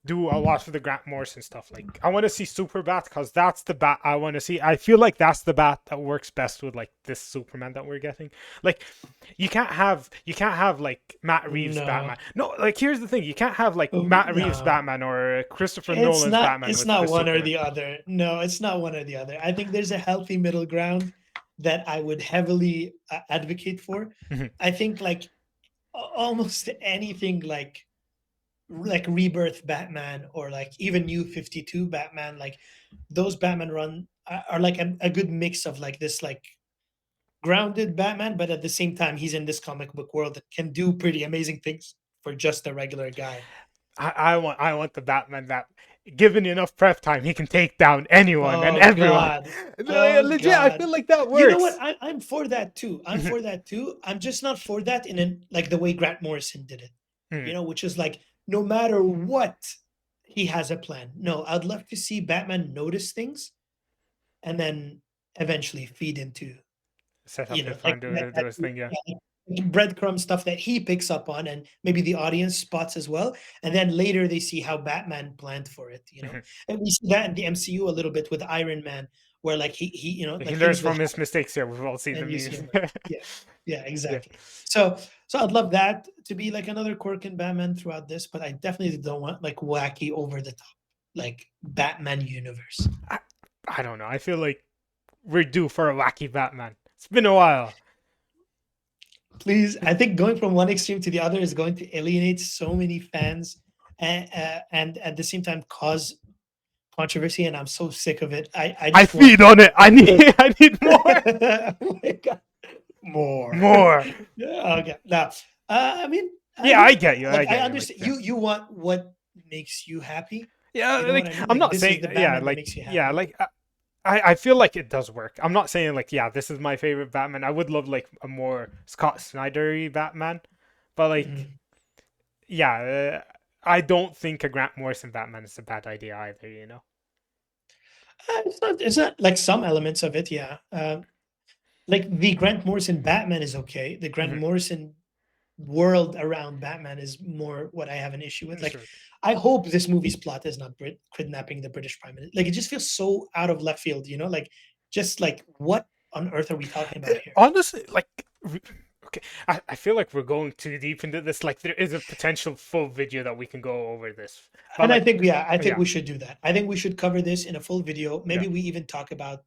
Speaker 1: do a lot of the Grant Morrison stuff. Like I want to see Super Bat because that's the Bat I want to see. I feel like that's the Bat that works best with like this Superman that we're getting. Like you can't have like Matt Reeves
Speaker 2: No.
Speaker 1: Batman. No, like here's the thing: you can't have like Matt Reeves
Speaker 2: No.
Speaker 1: Batman or Christopher Nolan's Batman.
Speaker 2: It's
Speaker 1: with
Speaker 2: not
Speaker 1: the
Speaker 2: one or
Speaker 1: Superman.
Speaker 2: the other. No, it's not one or the other. I think there's a healthy middle ground that I would heavily advocate for.
Speaker 1: Mhm.
Speaker 2: I think like almost anything like Rebirth Batman or like even New 52 Batman, like those Batman run are like a good mix of like this like grounded Batman, but at the same time he's in this comic book world that can do pretty amazing things for just a regular guy.
Speaker 1: I want the Batman that, given enough prep time, he can take down anyone and
Speaker 2: Oh
Speaker 1: everyone.
Speaker 2: God.
Speaker 1: No,
Speaker 2: Oh,
Speaker 1: legit, I
Speaker 2: God.
Speaker 1: feel like that works.
Speaker 2: You know what? I'm for that too. I'm for that too. I'm just not for that in like the way Grant Morrison did it.
Speaker 1: Mhm.
Speaker 2: Which is like no matter what, he has a plan. No, I'd love to see Batman notice things and then eventually feed into
Speaker 1: Set up his
Speaker 2: like
Speaker 1: plan, do his thing, yeah.
Speaker 2: like breadcrumb stuff that he picks up on and maybe the audience spots as well. And then later they see how Batman planned for it,
Speaker 1: Mhm.
Speaker 2: And we see that in the MCU a little bit with Iron Man, where like he like
Speaker 1: He learns
Speaker 2: things will
Speaker 1: from his mistakes here. We've all seen the
Speaker 2: and you see
Speaker 1: memes.
Speaker 2: him. Yeah, exactly. So I'd love that to be like another quirk in Batman throughout this, but I definitely don't want like wacky over the top like Batman universe.
Speaker 1: I don't know. I feel like we're due for a wacky Batman. It's been a while.
Speaker 2: Please, I think going from one extreme to the other is going to alienate so many fans, and at the same time cause controversy. And I'm so sick of it. I
Speaker 1: I
Speaker 2: just want
Speaker 1: feed on it. I need more.
Speaker 2: oh my God, more.
Speaker 1: More.
Speaker 2: Yeah, okay. Now, I mean,
Speaker 1: Yeah, I get you. I
Speaker 2: like I
Speaker 1: get you.
Speaker 2: understand
Speaker 1: Like, yeah.
Speaker 2: you want what makes you happy.
Speaker 1: Yeah,
Speaker 2: You know what
Speaker 1: like
Speaker 2: I mean?
Speaker 1: I'm
Speaker 2: Like
Speaker 1: not
Speaker 2: this is
Speaker 1: saying
Speaker 2: the
Speaker 1: yeah,
Speaker 2: Batman that makes you happy.
Speaker 1: like I feel like it does work. I'm not saying like yeah, this is my favorite Batman. I would love like a more Scott Snyder-y Batman, but like
Speaker 2: Mhm.
Speaker 1: yeah, I don't think a Grant Morrison Batman is a bad idea either. You know.
Speaker 2: It's not like some elements of it, yeah. Like the Grant Morrison Batman is okay. The Grant
Speaker 1: Mhm.
Speaker 2: Morrison world around Batman is more what I have an issue with. Like,
Speaker 1: Sure.
Speaker 2: I hope this movie's plot is not kidnapping the British Prime Minister. Like, it just feels so out of left field, you know? Like, just like, what on earth are we talking about here?
Speaker 1: Honestly, like, okay, I feel like we're going too deep into this. Like, there is a potential full video that we can go over this. But
Speaker 2: And I
Speaker 1: like,
Speaker 2: think, yeah, I think
Speaker 1: yeah,
Speaker 2: we should do that. I think we should cover this in a full video. Maybe
Speaker 1: yeah,
Speaker 2: we even talk about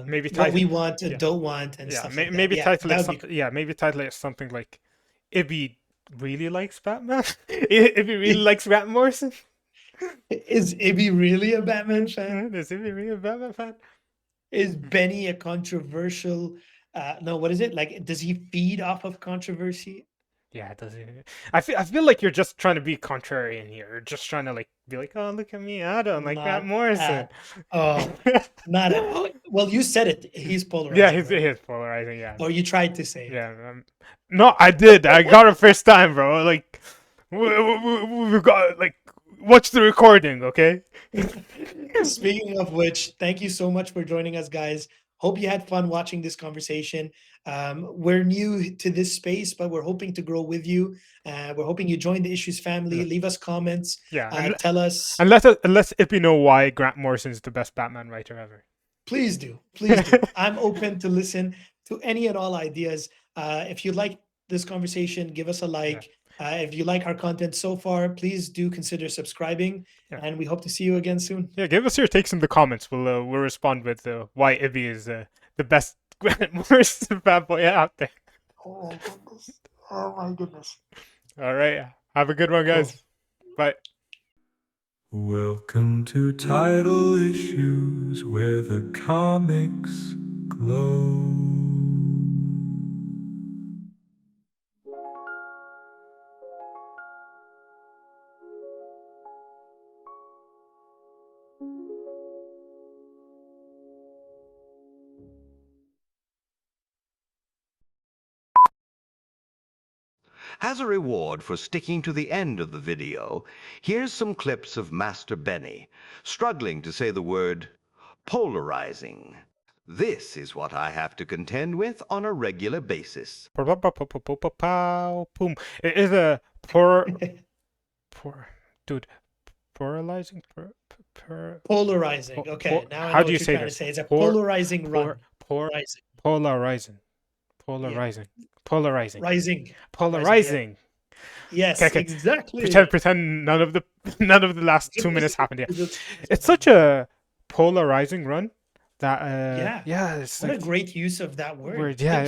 Speaker 1: maybe
Speaker 2: what
Speaker 1: title,
Speaker 2: we want and
Speaker 1: yeah,
Speaker 2: don't want and
Speaker 1: yeah,
Speaker 2: stuff like that.
Speaker 1: maybe
Speaker 2: Yeah,
Speaker 1: title
Speaker 2: that
Speaker 1: it,
Speaker 2: would be cool.
Speaker 1: yeah, maybe title it something like, Ibby really likes Batman. Ibby really likes Grant Morrison.
Speaker 2: Is Ibby really a Batman fan?
Speaker 1: Is Ibby really a Batman fan?
Speaker 2: Is Benny a controversial? No, what is it like? Does he feed off of controversy?
Speaker 1: Yeah, it does. I feel like you're just trying to be contrarian here. You're just trying to like be like, oh, look at me, I don't like Grant
Speaker 2: Not
Speaker 1: Morrison.
Speaker 2: at oh, not at all. Well, you said it. He's
Speaker 1: Yeah,
Speaker 2: polarizing,
Speaker 1: he's
Speaker 2: right?
Speaker 1: he's polarizing. Yeah,
Speaker 2: Or you tried to say it.
Speaker 1: yeah. No, I did. I got it first time, bro. Like, we got like, watch the recording, okay?
Speaker 2: Speaking of which, thank you so much for joining us, guys. Hope you had fun watching this conversation. We're new to this space, but we're hoping to grow with you. We're hoping you join the Issues family.
Speaker 1: Yeah.
Speaker 2: Leave us comments.
Speaker 1: Yeah,
Speaker 2: Tell us.
Speaker 1: and let Ippy know why Grant Morrison is the best Batman writer ever.
Speaker 2: Please do. Please do. I'm open to listen to any and all ideas. If you like this conversation, give us a like. If you like our content so far, please do consider subscribing.
Speaker 1: Yeah.
Speaker 2: And we hope to see you again soon.
Speaker 1: Yeah, give us your takes in the comments. We'll respond with why Ibby is the best Grant Morrison fanboy out there.
Speaker 2: Oh my goodness. Oh my goodness.
Speaker 1: All right, have a good one, guys. Bye.
Speaker 3: Welcome to Title Issues, where the comics glow.
Speaker 4: As a reward for sticking to the end of the video, here's some clips of Master Benny struggling to say the word polarizing. This is what I have to contend with on a regular basis.
Speaker 1: Boom. It is a dude. Polarizing.
Speaker 2: Polarizing. Okay, now I know
Speaker 1: How
Speaker 2: what
Speaker 1: do you
Speaker 2: you're
Speaker 1: say
Speaker 2: trying
Speaker 1: this?
Speaker 2: to say. It's a polarizing run.
Speaker 1: Polarizing.
Speaker 2: Polarizing.
Speaker 1: Polarizing.
Speaker 2: Yes,
Speaker 1: Okay.
Speaker 2: exactly.
Speaker 1: Pretend none of the last 2 minutes happened yet. It's such a polarizing run that
Speaker 2: Yeah.
Speaker 1: it's
Speaker 2: What a
Speaker 1: like,
Speaker 2: great use of that word.
Speaker 1: yeah.